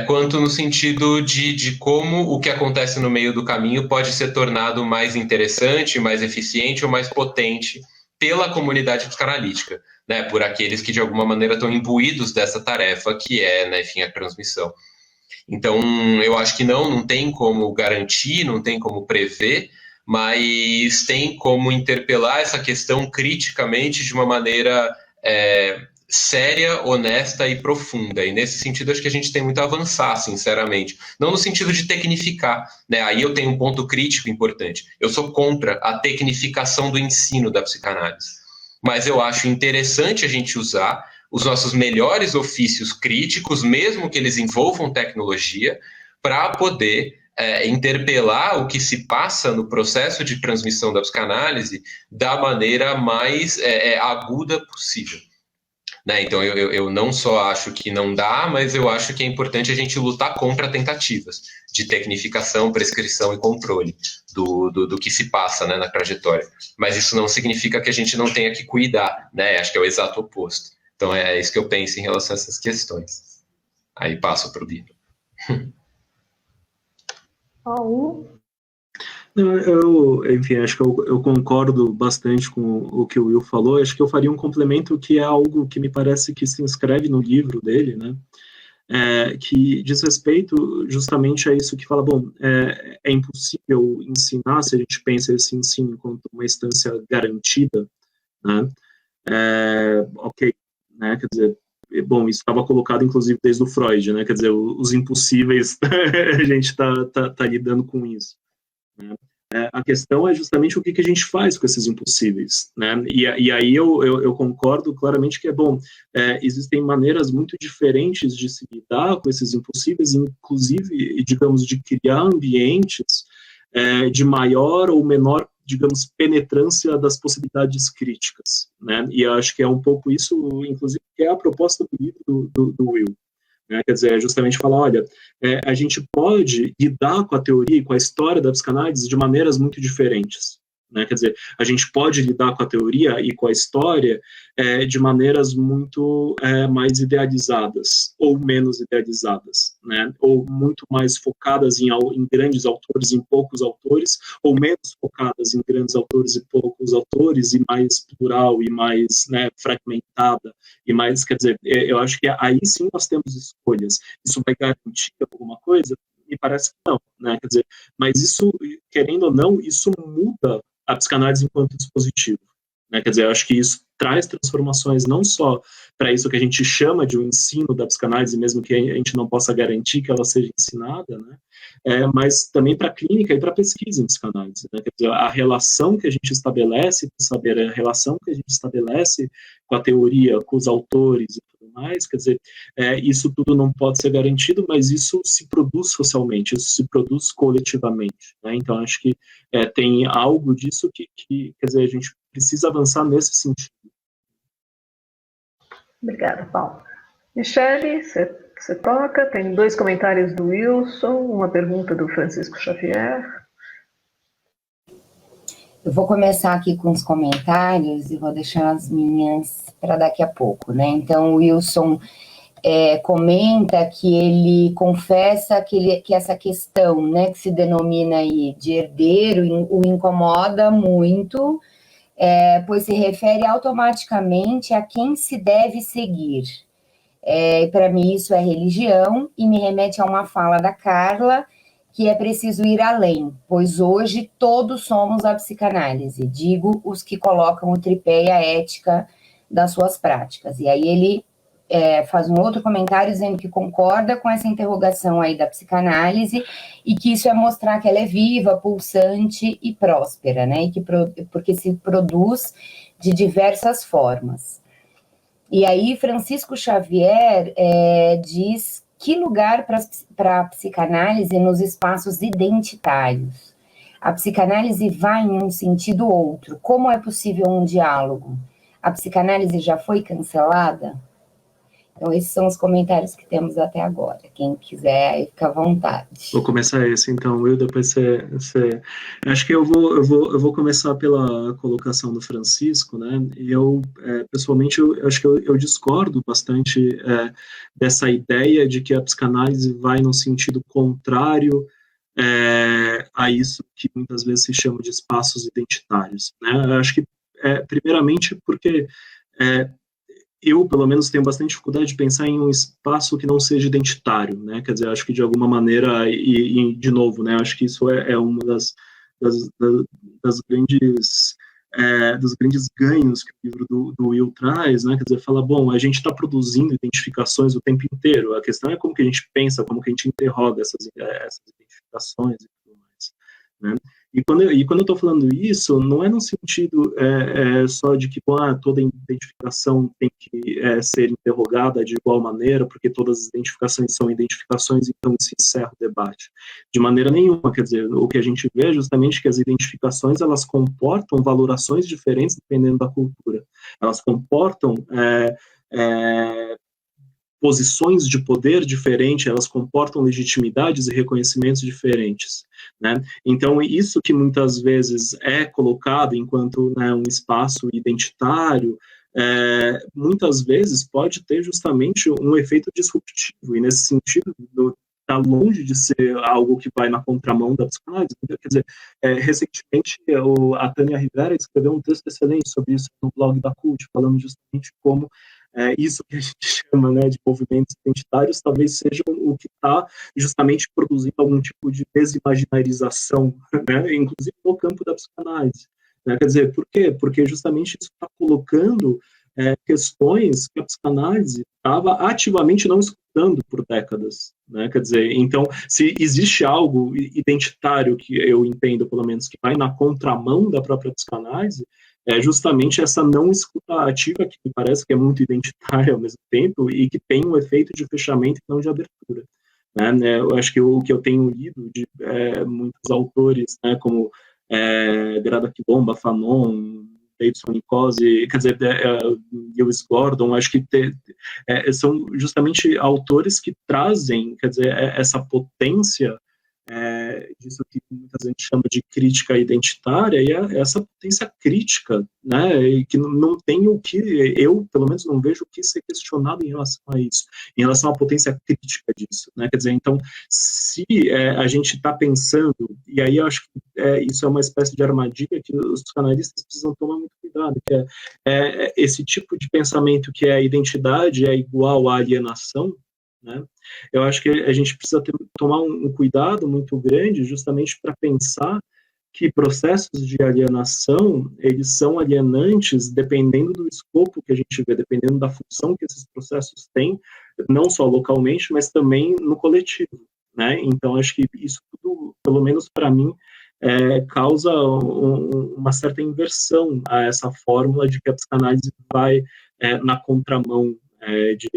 quanto no sentido de como o que acontece no meio do caminho pode ser tornado mais interessante, mais eficiente ou mais potente pela comunidade psicanalítica, né, por aqueles que de alguma maneira estão imbuídos dessa tarefa que é, né, enfim, a transmissão. Então, eu acho que não tem como garantir, não tem como prever, mas tem como interpelar essa questão criticamente de uma maneira séria, honesta e profunda. E nesse sentido, acho que a gente tem muito a avançar, sinceramente. Não no sentido de tecnificar, né? Aí eu tenho um ponto crítico importante. Eu sou contra a tecnificação do ensino da psicanálise. mas eu acho interessante a gente usar os nossos melhores ofícios críticos, mesmo que eles envolvam tecnologia, para poder interpelar o que se passa no processo de transmissão da psicanálise da maneira mais aguda possível. Né? Então, eu não só acho que não dá, mas eu acho que é importante a gente lutar contra tentativas de tecnificação, prescrição e controle do que se passa, né, na trajetória. Mas isso não significa que a gente não tenha que cuidar, né? Acho que é o exato oposto. Então, é isso que eu penso em relação a essas questões. Aí passo para o Bino.
Enfim, acho que eu concordo bastante com o que o Will falou. Acho que eu faria um complemento que é algo que me parece que se inscreve no livro dele, né? Que diz respeito justamente a isso que fala, bom, é impossível ensinar se a gente pensa esse ensino enquanto uma instância garantida, né? Ok, né? Quer dizer, bom, isso estava colocado inclusive desde o Freud, né? Quer dizer, os impossíveis, a gente tá lidando com isso. Né? A questão é justamente o que a gente faz com esses impossíveis, né? E aí eu concordo claramente que é bom, existem maneiras muito diferentes de se lidar com esses impossíveis, inclusive, digamos, de criar ambientes de maior ou menor, digamos, penetrância das possibilidades críticas, né? E eu acho que é um pouco isso, inclusive, que é a proposta do livro do Will. Né? Quer dizer, é justamente falar, olha, a gente pode lidar com a teoria e com a história da psicanálise de maneiras muito diferentes. Né? Quer dizer, a gente pode lidar com a teoria e com a história de maneiras muito mais idealizadas ou menos idealizadas, né? Ou muito mais focadas em grandes autores, em poucos autores, ou menos focadas em grandes autores e poucos autores, e mais plural e mais, né, fragmentada, e mais, quer dizer, eu acho que aí sim nós temos escolhas. Isso vai garantir alguma coisa? Me parece que não, né? Quer dizer, mas isso, querendo ou não, isso muda a psicanálise enquanto dispositivo. Né? Quer dizer, eu acho que isso traz transformações não só para isso que a gente chama de um ensino da psicanálise, mesmo que a gente não possa garantir que ela seja ensinada, né? Mas também para a clínica e para a pesquisa em psicanálise. Né? Quer dizer, a relação que a gente estabelece com o saber, a relação que a gente estabelece com a teoria, com os autores e tudo mais, quer dizer, isso tudo não pode ser garantido, mas isso se produz socialmente, isso se produz coletivamente. Né? Então, acho que tem algo disso que, quer dizer, a gente precisa avançar nesse sentido.
Obrigada, Paulo. Michele, você toca, tem 2 comentários do Wilson, uma pergunta do Francisco Xavier.
Eu vou começar aqui com os comentários e vou deixar as minhas para daqui a pouco, né? Então, o Wilson comenta que ele confessa que essa questão, né, que se denomina aí de herdeiro, o incomoda muito, pois se refere automaticamente a quem se deve seguir. Para mim isso é religião e me remete a uma fala da Carla, que é preciso ir além, pois hoje todos somos a psicanálise, digo os que colocam o tripé e a ética das suas práticas. E aí ele faz um outro comentário dizendo que concorda com essa interrogação aí da psicanálise e que isso é mostrar que ela é viva, pulsante e próspera, né? E porque se produz de diversas formas. E aí Francisco Xavier diz que lugar para a psicanálise nos espaços identitários. A psicanálise vai em um sentido outro. Como é possível um diálogo? A psicanálise já foi cancelada? Então, esses são os comentários que temos até agora. Quem quiser, fica à vontade.
Vou começar esse, então, Will, depois você... Acho que eu vou começar pela colocação do Francisco, né? E eu, pessoalmente, eu acho que eu discordo bastante dessa ideia de que a psicanálise vai no sentido contrário a isso que muitas vezes se chama de espaços identitários, né? Eu acho que, primeiramente, porque... eu, pelo menos, tenho bastante dificuldade de pensar em um espaço que não seja identitário, né? Quer dizer, acho que de alguma maneira, e de novo, né? Acho que isso é uma das grandes dos grandes ganhos que o livro do Will traz, né? Quer dizer, fala, bom, a gente está produzindo identificações o tempo inteiro. A questão é como que a gente pensa, como que a gente interroga essas identificações e tudo mais, né? quando eu estou falando isso, não é no sentido só de que toda identificação tem que ser interrogada de igual maneira, porque todas as identificações são identificações, então se encerra o debate. De maneira nenhuma, quer dizer, o que a gente vê é justamente que as identificações, elas comportam valorações diferentes dependendo da cultura. Elas comportam posições de poder diferentes, elas comportam legitimidades e reconhecimentos diferentes, né? Então, isso que muitas vezes é colocado enquanto, né, um espaço identitário, muitas vezes pode ter justamente um efeito disruptivo, e nesse sentido, está longe de ser algo que vai na contramão da psicanálise. Quer dizer, recentemente a Tânia Rivera escreveu um texto excelente sobre isso no blog da CUT, falando justamente como isso que a gente chama, né, de movimentos identitários talvez seja o que está justamente produzindo algum tipo de desimaginarização, né, inclusive no campo da psicanálise. Né? Quer dizer, por quê? Porque justamente isso está colocando questões que a psicanálise estava ativamente não escutando por décadas, né? Quer dizer, então, se existe algo identitário que eu entendo, pelo menos, que vai na contramão da própria psicanálise, é justamente essa não escuta ativa, que me parece que é muito identitária ao mesmo tempo e que tem um efeito de fechamento e não de abertura. Né? Eu acho que o que eu tenho lido de muitos autores, né, como Grada Quilomba, Fanon, Davidson Nicosi, quer dizer, Lewis Gordon, acho que são justamente autores que trazem, quer dizer, essa potência disso que muita gente chama de crítica identitária, e essa potência crítica, né, e que não tem o que, eu, pelo menos, não vejo o que ser questionado em relação a isso, em relação à potência crítica disso, né, quer dizer, então, se a gente está pensando, e aí eu acho que isso é uma espécie de armadilha que os psicanalistas precisam tomar muito cuidado, que é esse tipo de pensamento que a identidade é igual à alienação, né? Eu acho que a gente precisa tomar um cuidado muito grande justamente para pensar que processos de alienação, eles são alienantes dependendo do escopo que a gente vê, dependendo da função que esses processos têm, não só localmente, mas também no coletivo, né? Então, acho que isso tudo, pelo menos para mim, causa uma certa inversão a essa fórmula de que a psicanálise vai na contramão de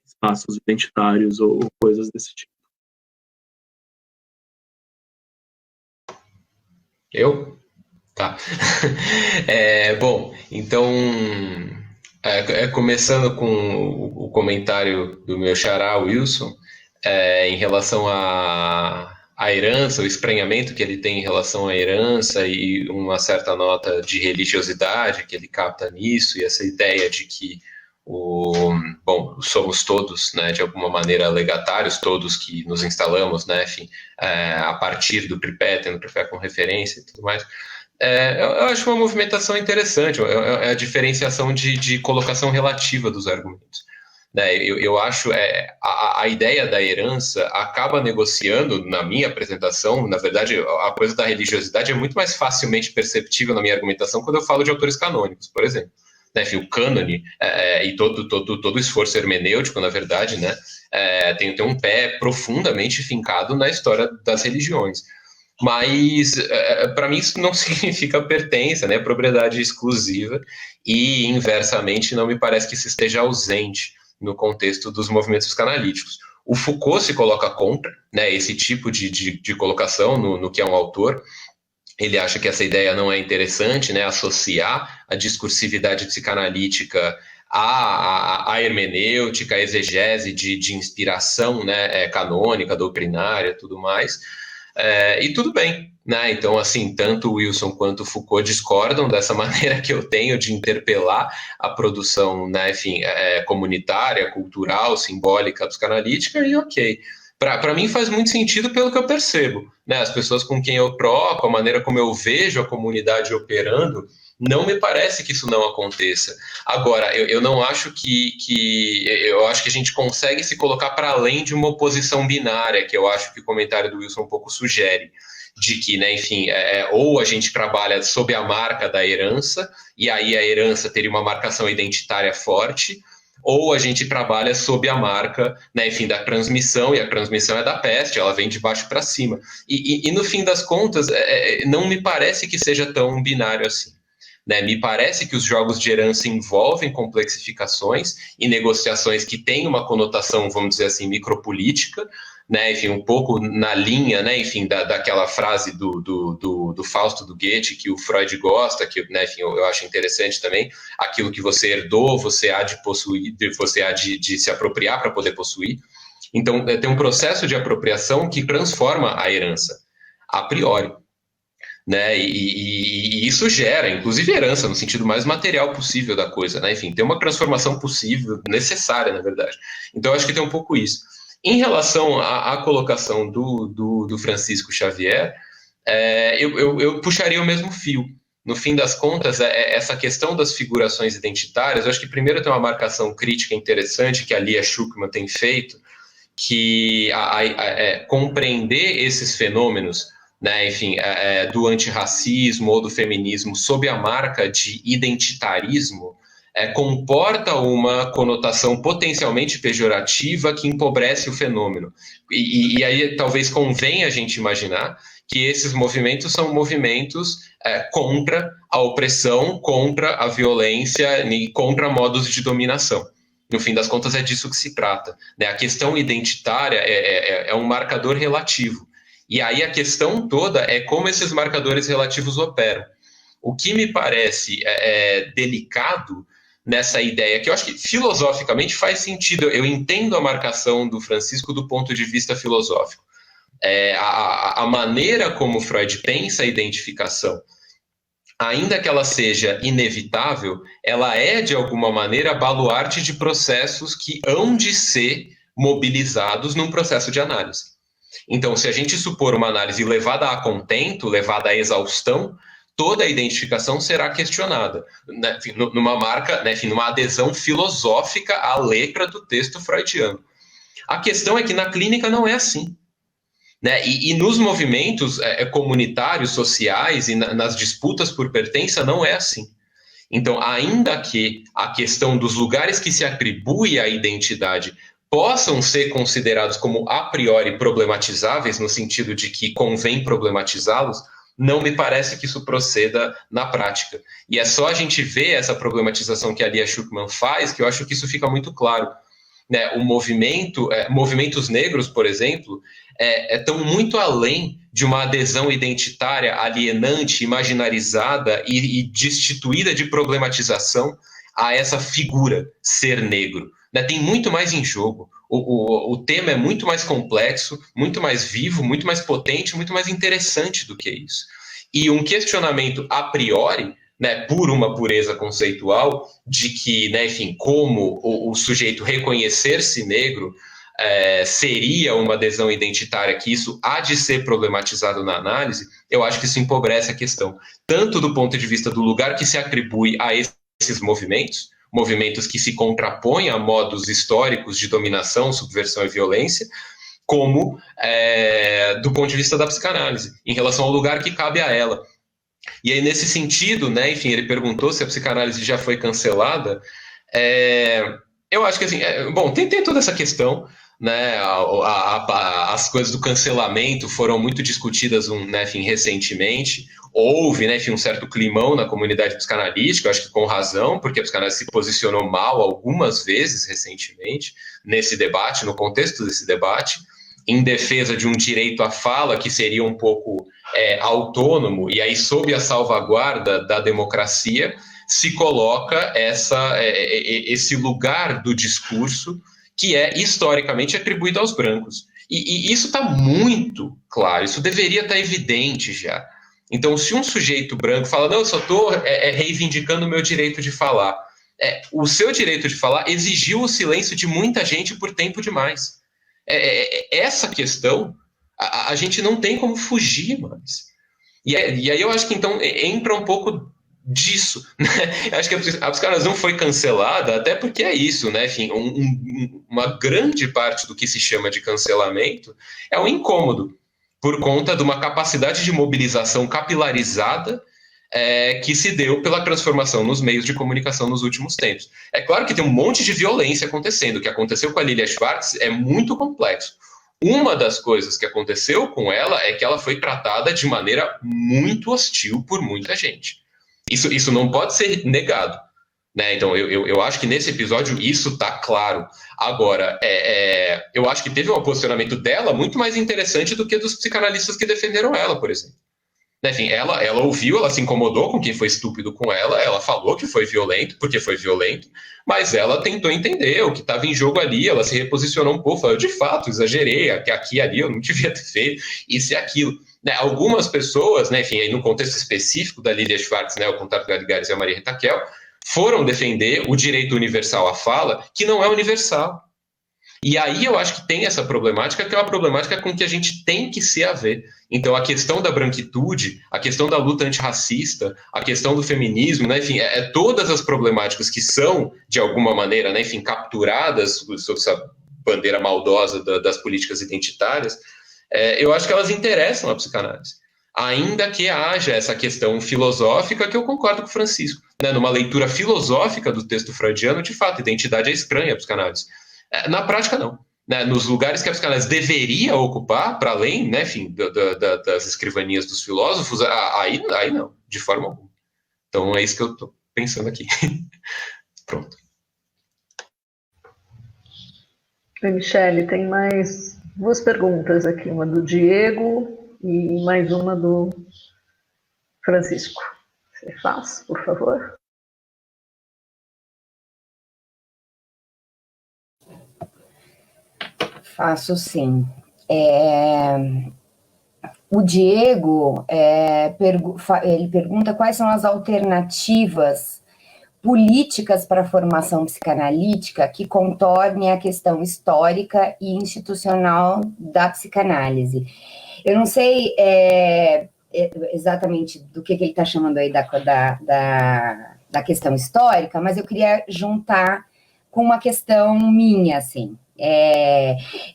espaços identitários ou coisas desse tipo.
Eu? Tá. Bom, então, começando com o comentário do meu xará, Wilson, em relação à herança, o estranhamento que ele tem em relação à herança e uma certa nota de religiosidade que ele capta nisso, e essa ideia de que somos todos, né, de alguma maneira legatários, todos que nos instalamos, né, enfim, a partir do tripé, tendo tripé como referência e tudo mais. Eu acho uma movimentação interessante, a diferenciação de colocação relativa dos argumentos. Né, eu acho a ideia da herança acaba negociando, na minha apresentação, na verdade, a coisa da religiosidade é muito mais facilmente perceptível na minha argumentação quando eu falo de autores canônicos, por exemplo. Né, enfim, o cânone e todo o esforço hermenêutico, na verdade, né, tem um pé profundamente fincado na história das religiões. Mas, para mim, isso não significa pertença, né, propriedade exclusiva, e, inversamente, não me parece que isso esteja ausente no contexto dos movimentos psicanalíticos. O Foucault se coloca contra, né, esse tipo de colocação no que é um autor. Ele acha que essa ideia não é interessante, né, associar a discursividade psicanalítica à hermenêutica, à exegese de inspiração, né, canônica, doutrinária, tudo mais. E tudo bem, né? Então, assim, tanto Wilson quanto Foucault discordam dessa maneira que eu tenho de interpelar a produção, né, enfim, comunitária, cultural, simbólica, psicanalítica, e ok. Para mim faz muito sentido pelo que eu percebo, né? As pessoas com quem eu troco, a maneira como eu vejo a comunidade operando, não me parece que isso não aconteça. Agora, eu não acho eu acho que a gente consegue se colocar para além de uma oposição binária, que eu acho que o comentário do Wilson um pouco sugere, de que, né, enfim, ou a gente trabalha sob a marca da herança, e aí a herança teria uma marcação identitária forte, ou a gente trabalha sob a marca, né, enfim, da transmissão, e a transmissão é da peste, ela vem de baixo para cima. E no fim das contas, não me parece que seja tão binário assim. Né? Me parece que os jogos de herança envolvem complexificações e negociações que têm uma conotação, vamos dizer assim, micropolítica, né? Enfim, um pouco na linha, né? Enfim, daquela frase do Fausto do Goethe, que o Freud gosta, que, né? Enfim, eu acho interessante também, aquilo que você herdou, você há de possuir, você há de se apropriar para poder possuir. Então, tem um processo de apropriação que transforma a herança, a priori. Né? E isso gera, inclusive, herança, no sentido mais material possível da coisa, né? Enfim, tem uma transformação possível, necessária, na verdade. Então, eu acho que tem um pouco isso. Em relação à colocação do Francisco Xavier, eu puxaria o mesmo fio. No fim das contas, essa questão das figurações identitárias, eu acho que primeiro tem uma marcação crítica interessante que a Lia Schuckmann tem feito, que compreender esses fenômenos, né, enfim, do antirracismo ou do feminismo sob a marca de identitarismo, comporta uma conotação potencialmente pejorativa que empobrece o fenômeno. E aí talvez convenha a gente imaginar que esses movimentos são movimentos contra a opressão, contra a violência e contra modos de dominação. No fim das contas, é disso que se trata. Né? A questão identitária é um marcador relativo. E aí a questão toda é como esses marcadores relativos operam. O que me parece delicado nessa ideia, que eu acho que filosoficamente faz sentido, eu entendo a marcação do Francisco do ponto de vista filosófico. A maneira como Freud pensa a identificação, ainda que ela seja inevitável, ela é, de alguma maneira, baluarte de processos que hão de ser mobilizados num processo de análise. Então, se a gente supor uma análise levada a contento, levada à exaustão, toda a identificação será questionada, né? Numa marca, né? Enfim, numa adesão filosófica à letra do texto freudiano. A questão é que na clínica não é assim. Né? E nos movimentos comunitários, sociais e nas disputas por pertença não é assim. Então, ainda que a questão dos lugares que se atribui à identidade possam ser considerados como a priori problematizáveis, no sentido de que convém problematizá-los, não me parece que isso proceda na prática. E é só a gente ver essa problematização que a Lia Schuckmann faz, que eu acho que isso fica muito claro. Né? O movimentos negros, por exemplo, estão muito além de uma adesão identitária alienante, imaginarizada e destituída de problematização a essa figura, ser negro. Né? Tem muito mais em jogo. O tema é muito mais complexo, muito mais vivo, muito mais potente, muito mais interessante do que isso. E um questionamento a priori, né, por uma pureza conceitual, de que, né, enfim, como o sujeito reconhecer-se negro seria uma adesão identitária, que isso há de ser problematizado na análise, eu acho que isso empobrece a questão, tanto do ponto de vista do lugar que se atribui a esses movimentos que se contrapõem a modos históricos de dominação, subversão e violência, como do ponto de vista da psicanálise, em relação ao lugar que cabe a ela. E aí, nesse sentido, né, enfim, ele perguntou se a psicanálise já foi cancelada. Eu acho que, assim, bom, tem toda essa questão, né, as coisas do cancelamento foram muito discutidas, né, enfim, recentemente. Houve, né, enfim, um certo climão na comunidade psicanalística, eu acho que com razão, porque a psicanálise se posicionou mal algumas vezes recentemente nesse debate, no contexto desse debate, em defesa de um direito à fala que seria um pouco autônomo, e aí sob a salvaguarda da democracia se coloca esse lugar do discurso que é historicamente atribuído aos brancos. E isso está muito claro, isso deveria estar evidente já. Então, se um sujeito branco fala, não, eu só estou reivindicando o meu direito de falar, o seu direito de falar exigiu o silêncio de muita gente por tempo demais. Essa questão, a gente não tem como fugir mais. E aí eu acho que, então, entra um pouco disso. Né? Eu acho que a psicanálise não foi cancelada, até porque é isso, né? Enfim, uma grande parte do que se chama de cancelamento é um incômodo, por conta de uma capacidade de mobilização capilarizada que se deu pela transformação nos meios de comunicação nos últimos tempos. É claro que tem um monte de violência acontecendo. O que aconteceu com a Lilia Schwartz é muito complexo. Uma das coisas que aconteceu com ela é que ela foi tratada de maneira muito hostil por muita gente. Isso não pode ser negado, né? Então, eu acho que nesse episódio isso está claro. Agora, eu acho que teve um posicionamento dela muito mais interessante do que dos psicanalistas que defenderam ela, por exemplo. Enfim, ela ouviu, ela se incomodou com quem foi estúpido com ela falou que foi violento, porque foi violento, mas ela tentou entender o que estava em jogo ali, ela se reposicionou um pouco, falou, de fato, exagerei, aqui e ali eu não devia ter feito isso e aquilo. Né, algumas pessoas, né, enfim, aí no contexto específico da Lilia Schwartz, né, o Contato Galigares e a Maria Rita Kell, foram defender o direito universal à fala, que não é universal. E aí eu acho que tem essa problemática, que é uma problemática com que a gente tem que se haver. Então, a questão da branquitude, a questão da luta antirracista, a questão do feminismo, né, enfim, todas as problemáticas que são, de alguma maneira, né, enfim, capturadas sob essa bandeira maldosa das políticas identitárias, eu acho que elas interessam a psicanálise. Ainda que haja essa questão filosófica, que eu concordo com o Francisco. Né, numa leitura filosófica do texto freudiano, de fato, identidade é estranha à psicanálise. Na prática, não. Né, nos lugares que a psicanálise deveria ocupar, para além, né, enfim, das escrivanias dos filósofos, aí não, de forma alguma. Então é isso que eu estou pensando aqui. Pronto.
Oi, Michele, tem mais 2 perguntas aqui, uma do Diego e mais uma do Francisco. Você faz, por favor?
Faço sim. O Diego, ele pergunta quais são as alternativas políticas para a formação psicanalítica que contornem a questão histórica e institucional da psicanálise. Eu não sei exatamente do que ele está chamando aí da questão histórica, mas eu queria juntar com uma questão minha, assim.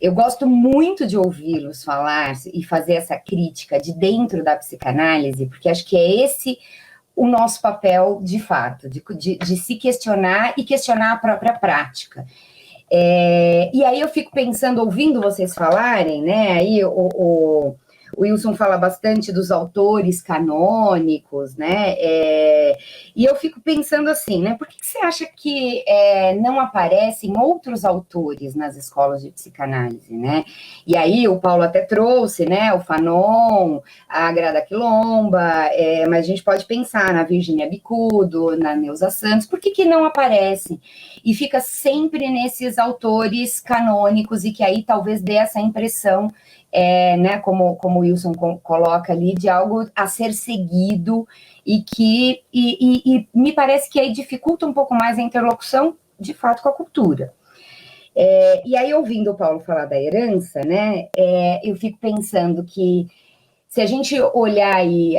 Eu gosto muito de ouvi-los falar e fazer essa crítica de dentro da psicanálise, porque acho que é esse o nosso papel, de fato, de se questionar e questionar a própria prática. E aí eu fico pensando, ouvindo vocês falarem, né, aí o Wilson fala bastante dos autores canônicos, né? E eu fico pensando assim, né? Por que você acha que não aparecem outros autores nas escolas de psicanálise, né? E aí o Paulo até trouxe, né? O Fanon, a Grada Quilomba, mas a gente pode pensar na Virginia Bicudo, na Neuza Santos. Por que não aparecem? E fica sempre nesses autores canônicos e que aí talvez dê essa impressão, né, como o Wilson coloca ali, de algo a ser seguido e que me parece que aí dificulta um pouco mais a interlocução, de fato, com a cultura. E aí, ouvindo o Paulo falar da herança, né, eu fico pensando que se a gente olhar aí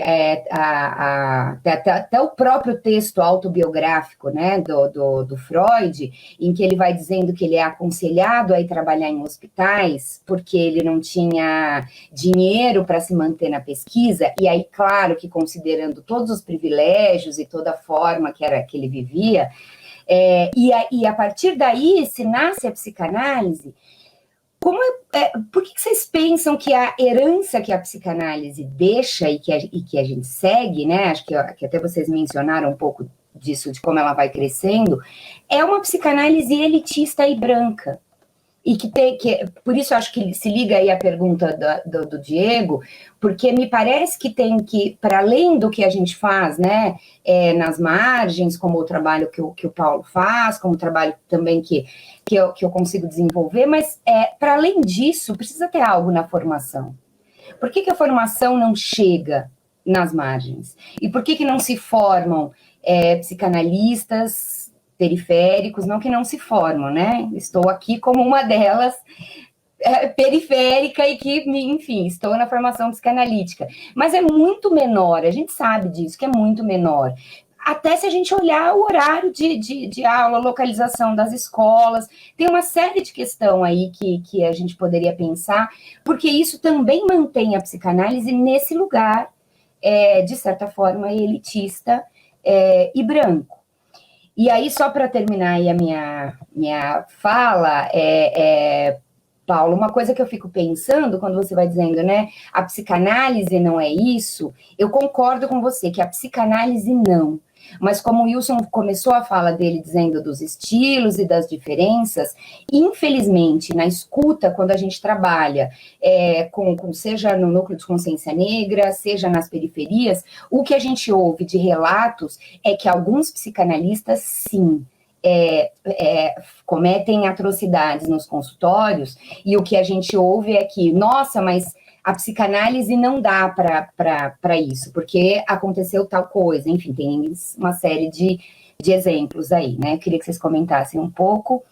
até o próprio texto autobiográfico, né, do Freud, em que ele vai dizendo que ele é aconselhado a ir trabalhar em hospitais porque ele não tinha dinheiro para se manter na pesquisa, e aí, claro, que considerando todos os privilégios e toda a forma que ele vivia, e a partir daí se nasce a psicanálise. Por que vocês pensam que a herança que a psicanálise deixa e que a gente segue, né? Acho que até vocês mencionaram um pouco disso, de como ela vai crescendo, é uma psicanálise elitista e branca. E por isso eu acho que se liga aí a pergunta do Diego, porque me parece que tem que, para além do que a gente faz, né, nas margens, como o trabalho que o Paulo faz, como o trabalho também que eu consigo desenvolver, mas para além disso, precisa ter algo na formação. Por que a formação não chega nas margens? E por que não se formam psicanalistas periféricos, não que não se formam, né? Estou aqui como uma delas, periférica, e que, enfim, estou na formação psicanalítica. Mas é muito menor, a gente sabe disso, que é muito menor. Até se a gente olhar o horário de aula, localização das escolas, tem uma série de questões aí que a gente poderia pensar, porque isso também mantém a psicanálise nesse lugar de certa forma, elitista e branco. E aí, só para terminar aí a minha fala, Paulo, uma coisa que eu fico pensando quando você vai dizendo, né, a psicanálise não é isso, eu concordo com você que a psicanálise não. Mas como o Wilson começou a fala dele dizendo dos estilos e das diferenças, infelizmente, na escuta, quando a gente trabalha, seja no núcleo de consciência negra, seja nas periferias, o que a gente ouve de relatos é que alguns psicanalistas, sim, cometem atrocidades nos consultórios, e o que a gente ouve é que, nossa, mas a psicanálise não dá para isso, porque aconteceu tal coisa. Enfim, tem uma série de exemplos aí, né? Eu queria que vocês comentassem um pouco.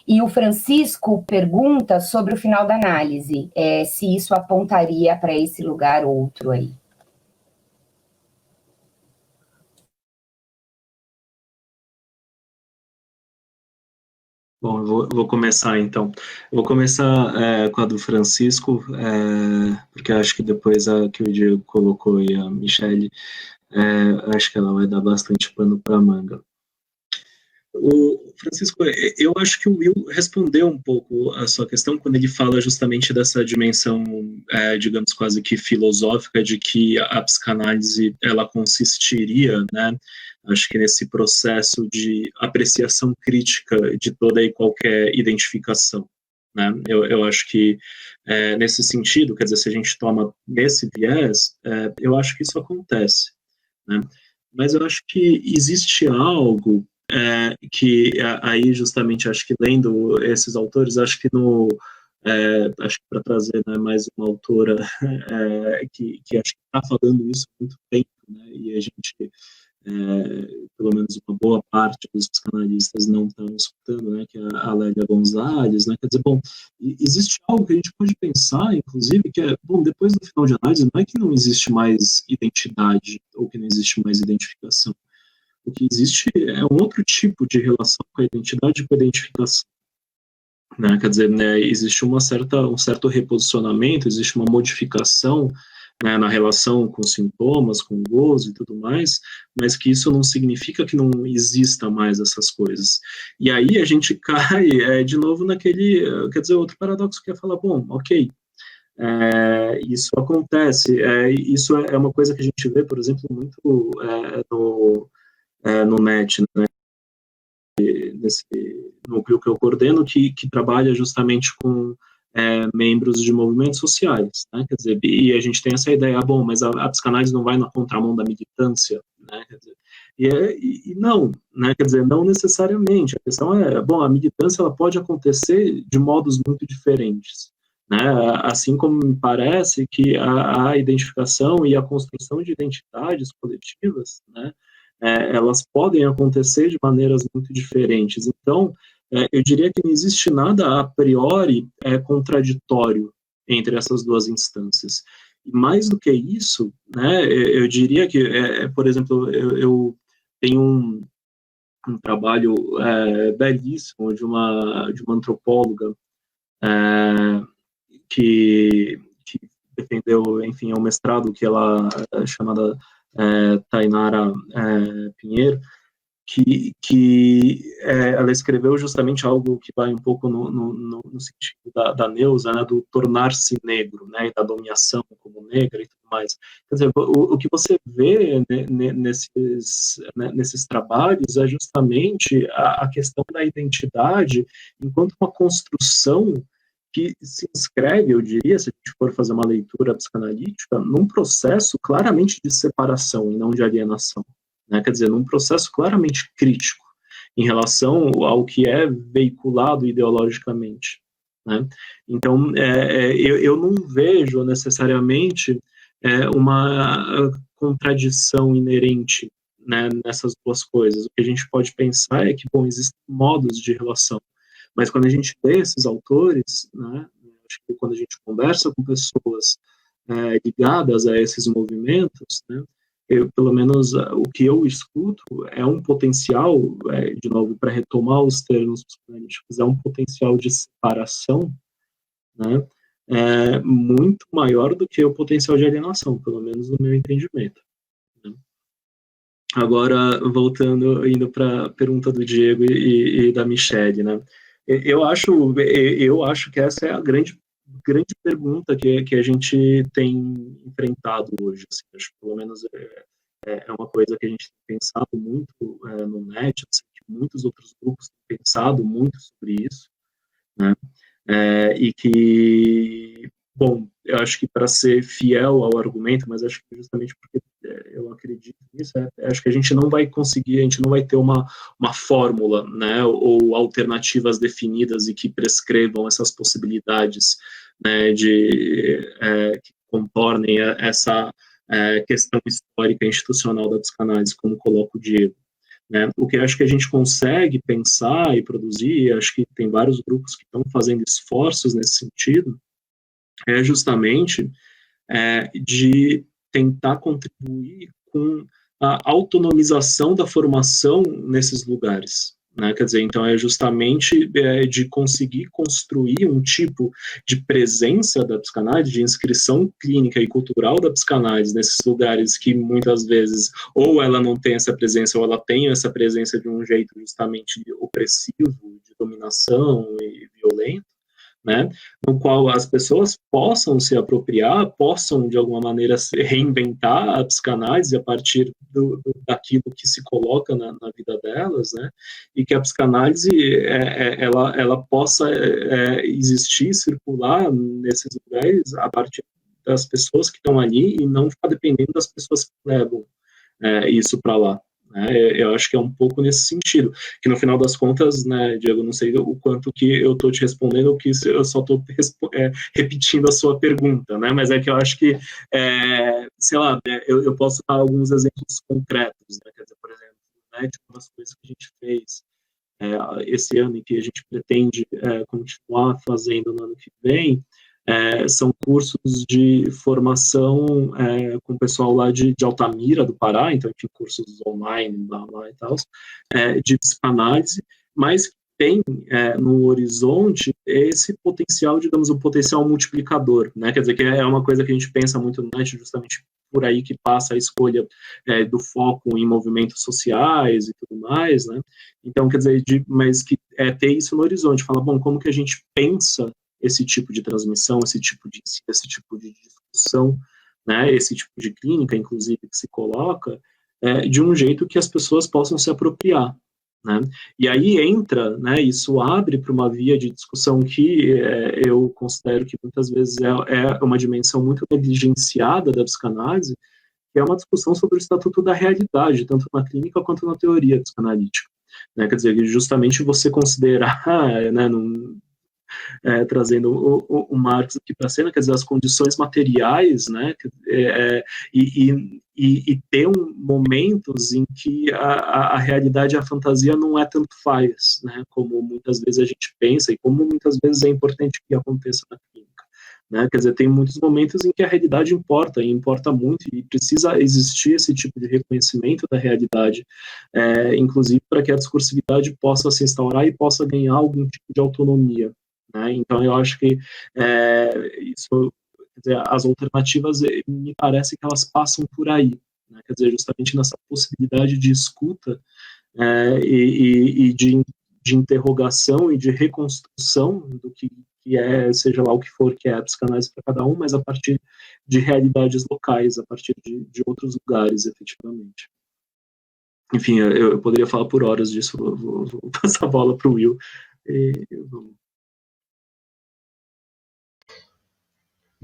E o Francisco pergunta sobre o final da análise, se isso apontaria para esse lugar outro aí.
Bom, eu vou começar então. Eu vou começar com a do Francisco, porque acho que depois a que o Diego colocou e a Michelle, acho que ela vai dar bastante pano para manga. O Francisco, eu acho que o Will respondeu um pouco a sua questão quando ele fala justamente dessa dimensão, digamos, quase que filosófica, de que a psicanálise, ela consistiria, né, acho que nesse processo de apreciação crítica de toda e qualquer identificação, né? Eu acho que, nesse sentido, quer dizer, se a gente toma nesse viés, eu acho que isso acontece, né? Mas eu acho que existe algo que aí justamente acho que lendo esses autores, acho que acho que para trazer, né, mais uma autora que acho que está falando isso há muito tempo, né, e a gente, pelo menos uma boa parte dos psicanalistas não estão escutando, né, que é a Lélia Gonzalez, né, quer dizer, bom, existe algo que a gente pode pensar, inclusive, que bom, depois do final de análise, não é que não existe mais identidade, ou que não existe mais identificação. O que existe é um outro tipo de relação com a identidade e com a identificação, né? Quer dizer, né, existe um certo reposicionamento, existe uma modificação, né, na relação com sintomas, com gozo e tudo mais, mas que isso não significa que não exista mais essas coisas. E aí a gente cai de novo naquele, quer dizer, outro paradoxo que é falar, bom, ok, isso acontece, isso é uma coisa que a gente vê, por exemplo, muito no NET, né, nesse núcleo que eu coordeno, que trabalha justamente com membros de movimentos sociais, né, quer dizer, e a gente tem essa ideia, bom, mas a psicanálise não vai na contramão da militância, né, quer dizer, e não, né, quer dizer, não necessariamente, a questão bom, a militância ela pode acontecer de modos muito diferentes, né, assim como me parece que a identificação e a construção de identidades coletivas, né, elas podem acontecer de maneiras muito diferentes. Então, eu diria que não existe nada a priori contraditório entre essas duas instâncias. E mais do que isso, né, eu diria que, por exemplo, eu tenho um trabalho belíssimo de uma antropóloga que defendeu, enfim, um mestrado que ela é chamada Tainara Pinheiro, que ela escreveu justamente algo que vai um pouco no sentido da Neuza, né, do tornar-se negro, né, e da dominação como negra e tudo mais. Quer dizer, o que você vê nesses trabalhos é justamente a questão da identidade enquanto uma construção que se inscreve, eu diria, se a gente for fazer uma leitura psicanalítica, num processo claramente de separação e não de alienação, né? Quer dizer, num processo claramente crítico em relação ao que é veiculado ideologicamente, né? Então, eu não vejo necessariamente uma contradição inerente, né, nessas duas coisas. O que a gente pode pensar é que, bom, existem modos de relação, mas quando a gente lê esses autores, né, acho que quando a gente conversa com pessoas ligadas a esses movimentos, né, pelo menos o que eu escuto é um potencial, de novo, para retomar os termos psicanalíticos, é um potencial de separação, né, muito maior do que o potencial de alienação, pelo menos no meu entendimento. Né? Agora, indo para a pergunta do Diego e da Michelle, né? Eu acho que essa é a grande pergunta que a gente tem enfrentado hoje. Assim, acho que pelo menos é uma coisa que a gente tem pensado muito no NET, assim, que muitos outros grupos têm pensado muito sobre isso, né? E que, bom, eu acho que para ser fiel ao argumento, mas acho que justamente porque eu acredito nisso, acho que a gente não vai conseguir, a gente não vai ter uma fórmula, né, ou alternativas definidas e que prescrevam essas possibilidades, né, que contornem essa questão histórica e institucional da psicanálise, como coloca o Diego. Né? O que acho que a gente consegue pensar e produzir, acho que tem vários grupos que estão fazendo esforços nesse sentido, é justamente de tentar contribuir com a autonomização da formação nesses lugares. Né? Quer dizer, então é justamente de conseguir construir um tipo de presença da psicanálise, de inscrição clínica e cultural da psicanálise nesses lugares que muitas vezes ou ela não tem essa presença ou ela tem essa presença de um jeito justamente opressivo, de dominação e violento, né, no qual as pessoas possam se apropriar, possam de alguma maneira reinventar a psicanálise a partir daquilo que se coloca na vida delas, né, e que a psicanálise ela possa existir, circular nesses lugares a partir das pessoas que estão ali e não ficar dependendo das pessoas que levam isso para lá. Eu acho que é um pouco nesse sentido, que no final das contas, né, Diego, não sei o quanto que eu estou te respondendo ou que eu só estou repetindo a sua pergunta, né, mas é que eu acho que, sei lá, eu posso dar alguns exemplos concretos, né, quer dizer, por exemplo, né, de umas coisas que a gente fez esse ano e que a gente pretende continuar fazendo no ano que vem, são cursos de formação com o pessoal lá de Altamira, do Pará, então tem cursos online lá e tal, de psicanálise, mas tem no horizonte esse potencial, digamos, um potencial multiplicador, né? Quer dizer, que é uma coisa que a gente pensa muito no NET, justamente por aí que passa a escolha do foco em movimentos sociais e tudo mais, né? Então, quer dizer, mas que ter isso no horizonte, falar, bom, como que a gente pensa esse tipo de transmissão, esse tipo de discussão, né, esse tipo de clínica, inclusive, que se coloca, de um jeito que as pessoas possam se apropriar. Né? E aí entra, né, isso abre para uma via de discussão que eu considero que muitas vezes é uma dimensão muito negligenciada da psicanálise, que é uma discussão sobre o estatuto da realidade, tanto na clínica quanto na teoria psicanalítica. Né? Quer dizer, justamente você considerar, né, trazendo o Marx aqui para a cena, quer dizer, as condições materiais, né, e ter momentos em que a realidade e a fantasia não é tanto faz, né, como muitas vezes a gente pensa e como muitas vezes é importante que aconteça na clínica. Né, quer dizer, tem muitos momentos em que a realidade importa, e importa muito, e precisa existir esse tipo de reconhecimento da realidade, inclusive para que a discursividade possa se instaurar e possa ganhar algum tipo de autonomia. Né? Então, eu acho que isso, quer dizer, as alternativas, me parece que elas passam por aí, né? Quer dizer, justamente nessa possibilidade de escuta e de interrogação e de reconstrução do que seja lá o que for que é a psicanálise para cada um, mas a partir de realidades locais, a partir de outros lugares, efetivamente. Enfim, eu poderia falar por horas disso, vou passar a bola para o Will.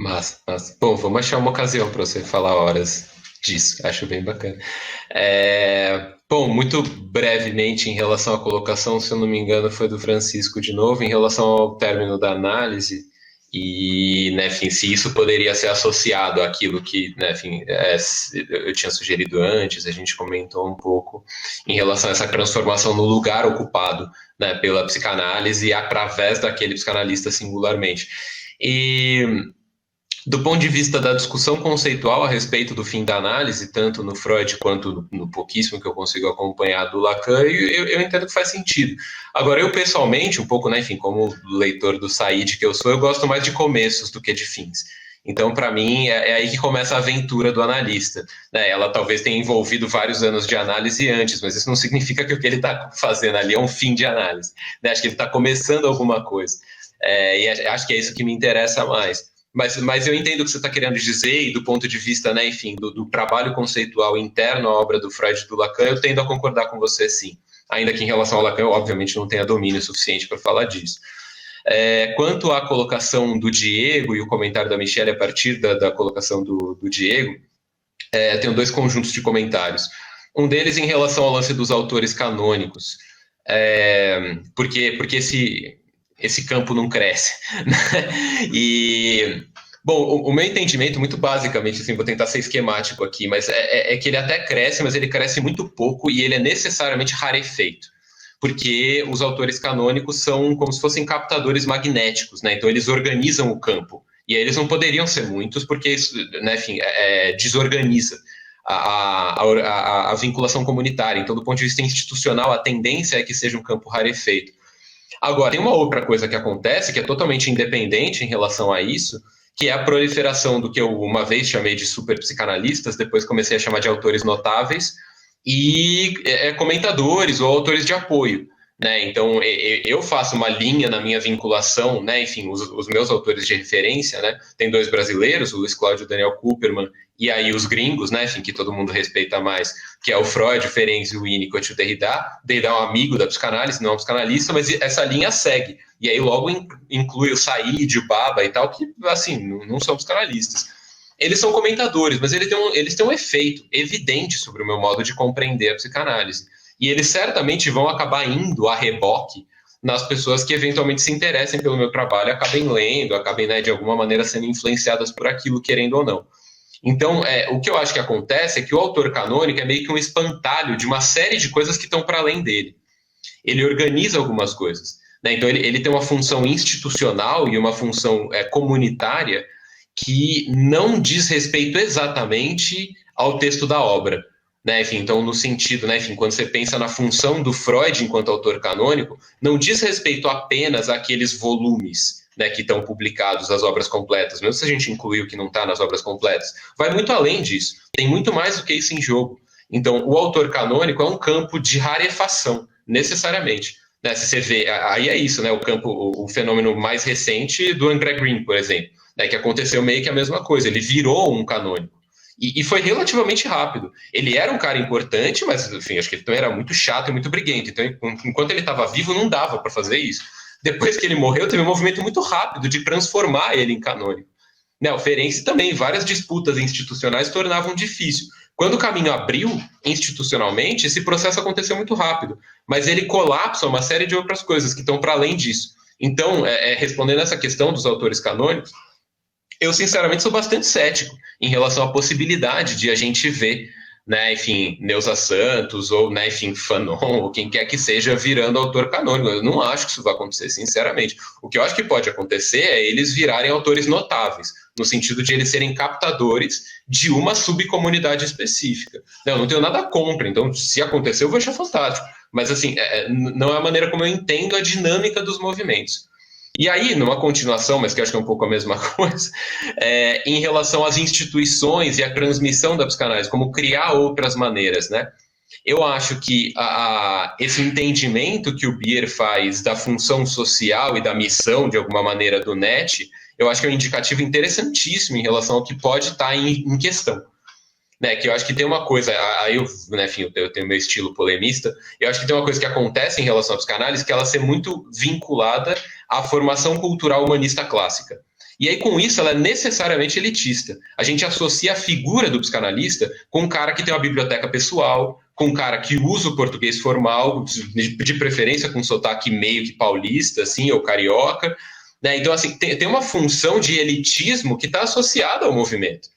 Mas, bom, vamos achar uma ocasião para você falar horas disso, acho bem bacana. Bom, muito brevemente em relação à colocação, se eu não me engano, foi do Francisco de novo, em relação ao término da análise, e, né, enfim, se isso poderia ser associado àquilo que, né, enfim, eu tinha sugerido antes, a gente comentou um pouco em relação a essa transformação no lugar ocupado, né, pela psicanálise através daquele psicanalista singularmente. E do ponto de vista da discussão conceitual a respeito do fim da análise, tanto no Freud quanto no pouquíssimo que eu consigo acompanhar do Lacan, eu entendo que faz sentido. Agora, eu pessoalmente, um pouco, né, enfim, como leitor do Said que eu sou, eu gosto mais de começos do que de fins. Então, para mim, é aí que começa a aventura do analista, né? Ela talvez tenha envolvido vários anos de análise antes, mas isso não significa que o que ele está fazendo ali é um fim de análise, né? Acho que ele está começando alguma coisa. E acho que é isso que me interessa mais. Mas eu entendo o que você está querendo dizer, e do ponto de vista, né, enfim, do trabalho conceitual interno à obra do Freud e do Lacan, eu tendo a concordar com você, sim. Ainda que em relação ao Lacan, eu obviamente não tenha domínio suficiente para falar disso. Quanto à colocação do Diego e o comentário da Michelle a partir da colocação do Diego, tenho dois conjuntos de comentários. Um deles em relação ao lance dos autores canônicos, porque esse campo não cresce. E, bom, o meu entendimento, muito basicamente, assim, vou tentar ser esquemático aqui, mas é que ele até cresce, mas ele cresce muito pouco e ele é necessariamente rarefeito, porque os autores canônicos são como se fossem captadores magnéticos, né? Então eles organizam o campo, e aí eles não poderiam ser muitos, porque isso, né, enfim, desorganiza a vinculação comunitária. Então, do ponto de vista institucional, a tendência é que seja um campo rarefeito. Agora, tem uma outra coisa que acontece, que é totalmente independente em relação a isso, que é a proliferação do que eu uma vez chamei de superpsicanalistas, depois comecei a chamar de autores notáveis, e comentadores ou autores de apoio, né? Então, eu faço uma linha na minha vinculação, né? Enfim, os meus autores de referência, né? Tem dois brasileiros, o Luiz Cláudio e o Daniel Kuperman, e aí os gringos, né? Enfim, que todo mundo respeita mais, que é o Freud, o Ferenczi, o Winnicott e o Derrida. Derrida é um amigo da psicanálise, não é um psicanalista, mas essa linha segue. E aí logo inclui o Said, o Baba e tal, que, assim, não são psicanalistas. Eles são comentadores, mas eles têm um efeito evidente sobre o meu modo de compreender a psicanálise. E eles certamente vão acabar indo a reboque nas pessoas que eventualmente se interessem pelo meu trabalho, acabem lendo, acabem, né, de alguma maneira sendo influenciadas por aquilo, querendo ou não. Então, o que eu acho que acontece é que o autor canônico é meio que um espantalho de uma série de coisas que estão para além dele. Ele organiza algumas coisas, né? Então, ele tem uma função institucional e uma função comunitária que não diz respeito exatamente ao texto da obra, né? Enfim, então, no sentido, né, enfim, quando você pensa na função do Freud enquanto autor canônico, não diz respeito apenas àqueles volumes, né, que estão publicados, as obras completas, mesmo se a gente incluir o que não está nas obras completas, vai muito além disso, tem muito mais do que isso em jogo. Então, o autor canônico é um campo de rarefação, necessariamente. Né? Se você vê, aí é isso, né, o fenômeno mais recente do André Green, por exemplo, né, que aconteceu meio que a mesma coisa, ele virou um canônico. E foi relativamente rápido. Ele era um cara importante, mas, enfim, acho que ele também era muito chato e muito briguento. Então, enquanto ele estava vivo, não dava para fazer isso. Depois que ele morreu, teve um movimento muito rápido de transformar ele em canônico. Né, o Ferenczi também, várias disputas institucionais tornavam difícil. Quando o caminho abriu institucionalmente, esse processo aconteceu muito rápido. Mas ele colapsa uma série de outras coisas que estão para além disso. Então, respondendo essa questão dos autores canônicos, eu, sinceramente, sou bastante cético em relação à possibilidade de a gente ver, né, enfim, Neuza Santos ou, né, enfim, Fanon, ou quem quer que seja, virando autor canônico. Eu não acho que isso vai acontecer, sinceramente. O que eu acho que pode acontecer é eles virarem autores notáveis, no sentido de eles serem captadores de uma subcomunidade específica. Eu não tenho nada contra, então, se acontecer, eu vou achar fantástico. Mas, assim, não é a maneira como eu entendo a dinâmica dos movimentos. E aí, numa continuação, mas que acho que é um pouco a mesma coisa, em relação às instituições e à transmissão da psicanálise, como criar outras maneiras, né? Eu acho que esse entendimento que o Bier faz da função social e da missão, de alguma maneira, do NET, eu acho que é um indicativo interessantíssimo em relação ao que pode estar em questão. Né, que eu acho que tem uma coisa, aí né, enfim, eu tenho meu estilo polemista, eu acho que tem uma coisa que acontece em relação à psicanálise, que ela ser muito vinculada à formação cultural humanista clássica. E aí, com isso, ela é necessariamente elitista. A gente associa a figura do psicanalista com um cara que tem uma biblioteca pessoal, com um cara que usa o português formal, de preferência com sotaque meio que paulista, assim, ou carioca. Né? Então, assim, tem uma função de elitismo que está associada ao movimento.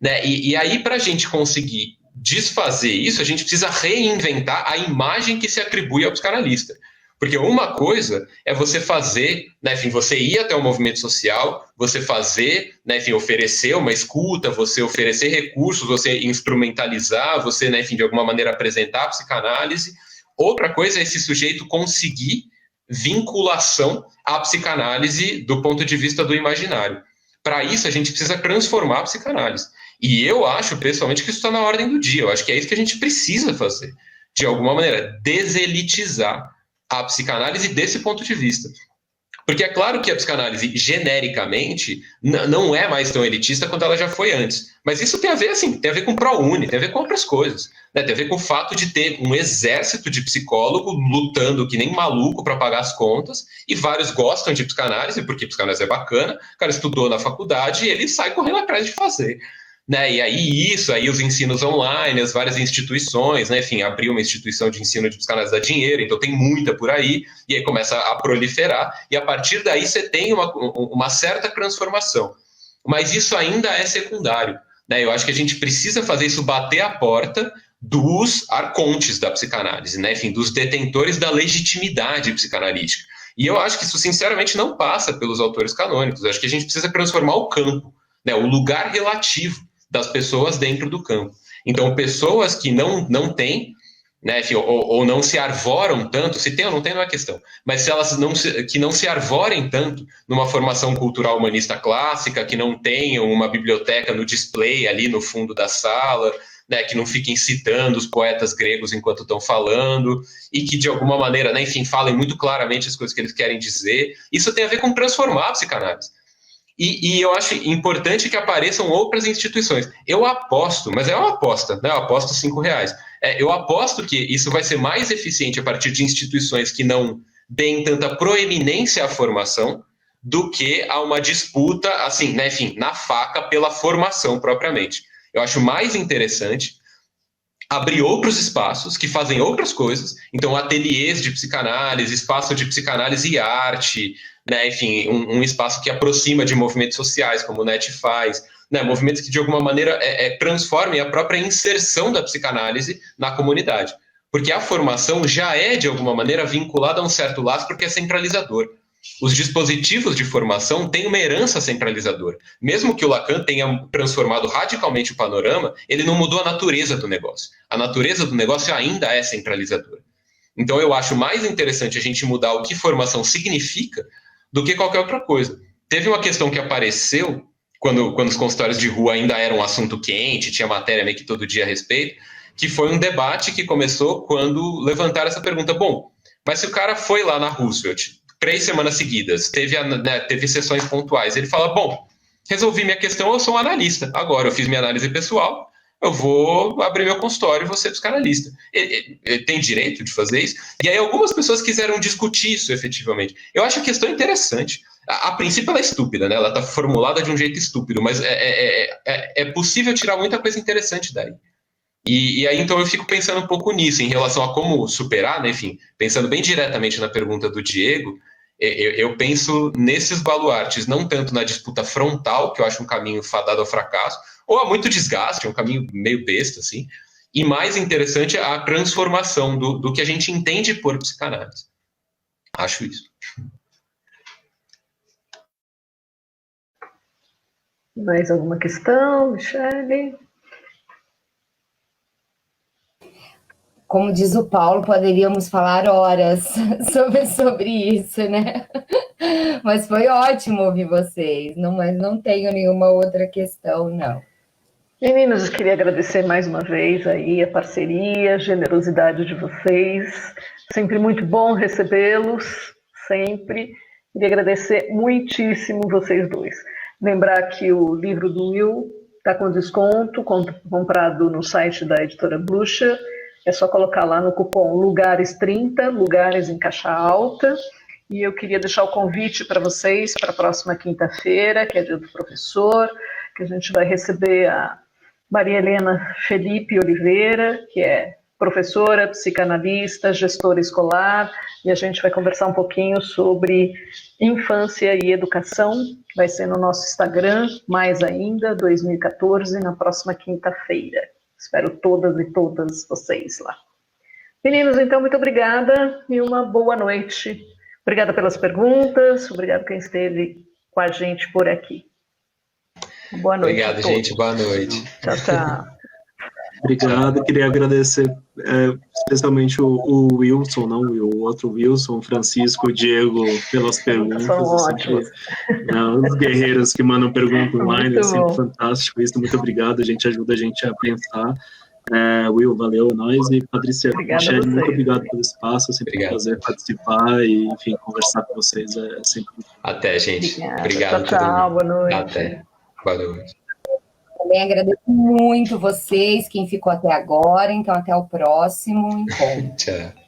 Né? E aí, para a gente conseguir desfazer isso, a gente precisa reinventar a imagem que se atribui ao psicanalista. Porque uma coisa é você fazer, né, enfim, você ir até um movimento social, você fazer, né, enfim, oferecer uma escuta, você oferecer recursos, você instrumentalizar, você, né, enfim, de alguma maneira apresentar a psicanálise. Outra coisa é esse sujeito conseguir vinculação à psicanálise do ponto de vista do imaginário. Para isso, a gente precisa transformar a psicanálise. E eu acho, pessoalmente, que isso está na ordem do dia. Eu acho que é isso que a gente precisa fazer. De alguma maneira, deselitizar a psicanálise desse ponto de vista. Porque é claro que a psicanálise, genericamente, não é mais tão elitista quanto ela já foi antes. Mas isso tem a ver, assim, tem a ver com ProUni, tem a ver com outras coisas. Né? Tem a ver com o fato de ter um exército de psicólogo lutando que nem maluco para pagar as contas, e vários gostam de psicanálise, porque psicanálise é bacana, o cara estudou na faculdade e ele sai correndo atrás de fazer. Né? E aí os ensinos online, as várias instituições, né? Enfim, abrir uma instituição de ensino de psicanálise dá dinheiro, então tem muita por aí, e aí começa a proliferar, e a partir daí você tem uma certa transformação. Mas isso ainda é secundário. Né? Eu acho que a gente precisa fazer isso bater a porta dos arcontes da psicanálise, né? Enfim, dos detentores da legitimidade psicanalítica. E eu acho que isso, sinceramente, não passa pelos autores canônicos. Eu acho que a gente precisa transformar o campo, né? O lugar relativo das pessoas dentro do campo. Então, pessoas que não têm, né, enfim, ou não se arvoram tanto, se tem ou não tem não é questão, mas se elas que não se arvorem tanto numa formação cultural humanista clássica, que não tenham uma biblioteca no display ali no fundo da sala, né, que não fiquem citando os poetas gregos enquanto estão falando, e que de alguma maneira, né, enfim, falem muito claramente as coisas que eles querem dizer. Isso tem a ver com transformar a psicanálise. E eu acho importante que apareçam outras instituições. Eu aposto, mas é uma aposta, né? Eu aposto R$5. Eu aposto que isso vai ser mais eficiente a partir de instituições que não deem tanta proeminência à formação do que a uma disputa, assim, né, enfim, na faca pela formação propriamente. Eu acho mais interessante abrir outros espaços que fazem outras coisas, então ateliês de psicanálise, espaço de psicanálise e arte, né, enfim, um espaço que aproxima de movimentos sociais, como o NET faz, né, movimentos que de alguma maneira transformem a própria inserção da psicanálise na comunidade, porque a formação já é de alguma maneira vinculada a um certo laço porque é centralizador. Os dispositivos de formação têm uma herança centralizadora. Mesmo que o Lacan tenha transformado radicalmente o panorama, ele não mudou a natureza do negócio. A natureza do negócio ainda é centralizadora. Então eu acho mais interessante a gente mudar o que formação significa do que qualquer outra coisa. Teve uma questão que apareceu quando os consultórios de rua ainda eram um assunto quente, tinha matéria meio que todo dia a respeito, que foi um debate que começou quando levantaram essa pergunta. Bom, mas se o cara foi lá na Roosevelt 3 semanas seguidas, teve sessões pontuais, ele fala, bom, resolvi minha questão, eu sou um analista, agora eu fiz minha análise pessoal, eu vou abrir meu consultório e vou ser psicanalista. Ele tem direito de fazer isso? E aí algumas pessoas quiseram discutir isso efetivamente. Eu acho a questão interessante. A princípio ela é estúpida, né? Ela está formulada de um jeito estúpido, mas é possível tirar muita coisa interessante daí. E aí, então, eu fico pensando um pouco nisso, em relação a como superar, né? Enfim, pensando bem diretamente na pergunta do Diego, eu penso nesses baluartes, não tanto na disputa frontal, que eu acho um caminho fadado ao fracasso, ou a muito desgaste, um caminho meio besta, assim, e mais interessante a transformação do que a gente entende por psicanálise. Acho isso.
Mais alguma questão, Michele?
Como diz o Paulo, poderíamos falar horas sobre isso, né? Mas foi ótimo ouvir vocês, mas não tenho nenhuma outra questão, não.
Meninas, eu queria agradecer mais uma vez aí a parceria, a generosidade de vocês. Sempre muito bom recebê-los, sempre. Queria agradecer muitíssimo vocês dois. Lembrar que o livro do Will está com desconto, comprado no site da editora Blucher. É só colocar lá no cupom Lugares30, Lugares em caixa alta. E eu queria deixar o convite para vocês para a próxima quinta-feira, que é dia do professor, que a gente vai receber a Maria Helena Felipe Oliveira, que é professora, psicanalista, gestora escolar, e a gente vai conversar um pouquinho sobre infância e educação. Vai ser no nosso Instagram, mais ainda, 2014, na próxima quinta-feira. Espero todas e todas vocês lá. Meninos, então, muito obrigada e uma boa noite. Obrigada pelas perguntas, obrigado quem esteve com a gente por aqui. Boa noite.
Obrigado, gente. Boa noite.
Tchau, tchau.
Obrigado, queria agradecer especialmente o Wilson, não o outro Wilson, Francisco, o Diego, pelas perguntas.
São ótimos.
Os guerreiros que mandam pergunta online,
muito
é sempre
bom.
Fantástico isso, muito obrigado, a gente ajuda a gente a pensar. Will, valeu, nós, e Patrícia, Michele, muito obrigado pelo espaço, é sempre um prazer participar e, enfim, conversar com vocês, é sempre...
Até, gente. Obrigado.
Tchau, boa noite.
Até. Boa noite.
Também agradeço muito vocês, quem ficou até agora, então até o próximo encontro.
Tchau.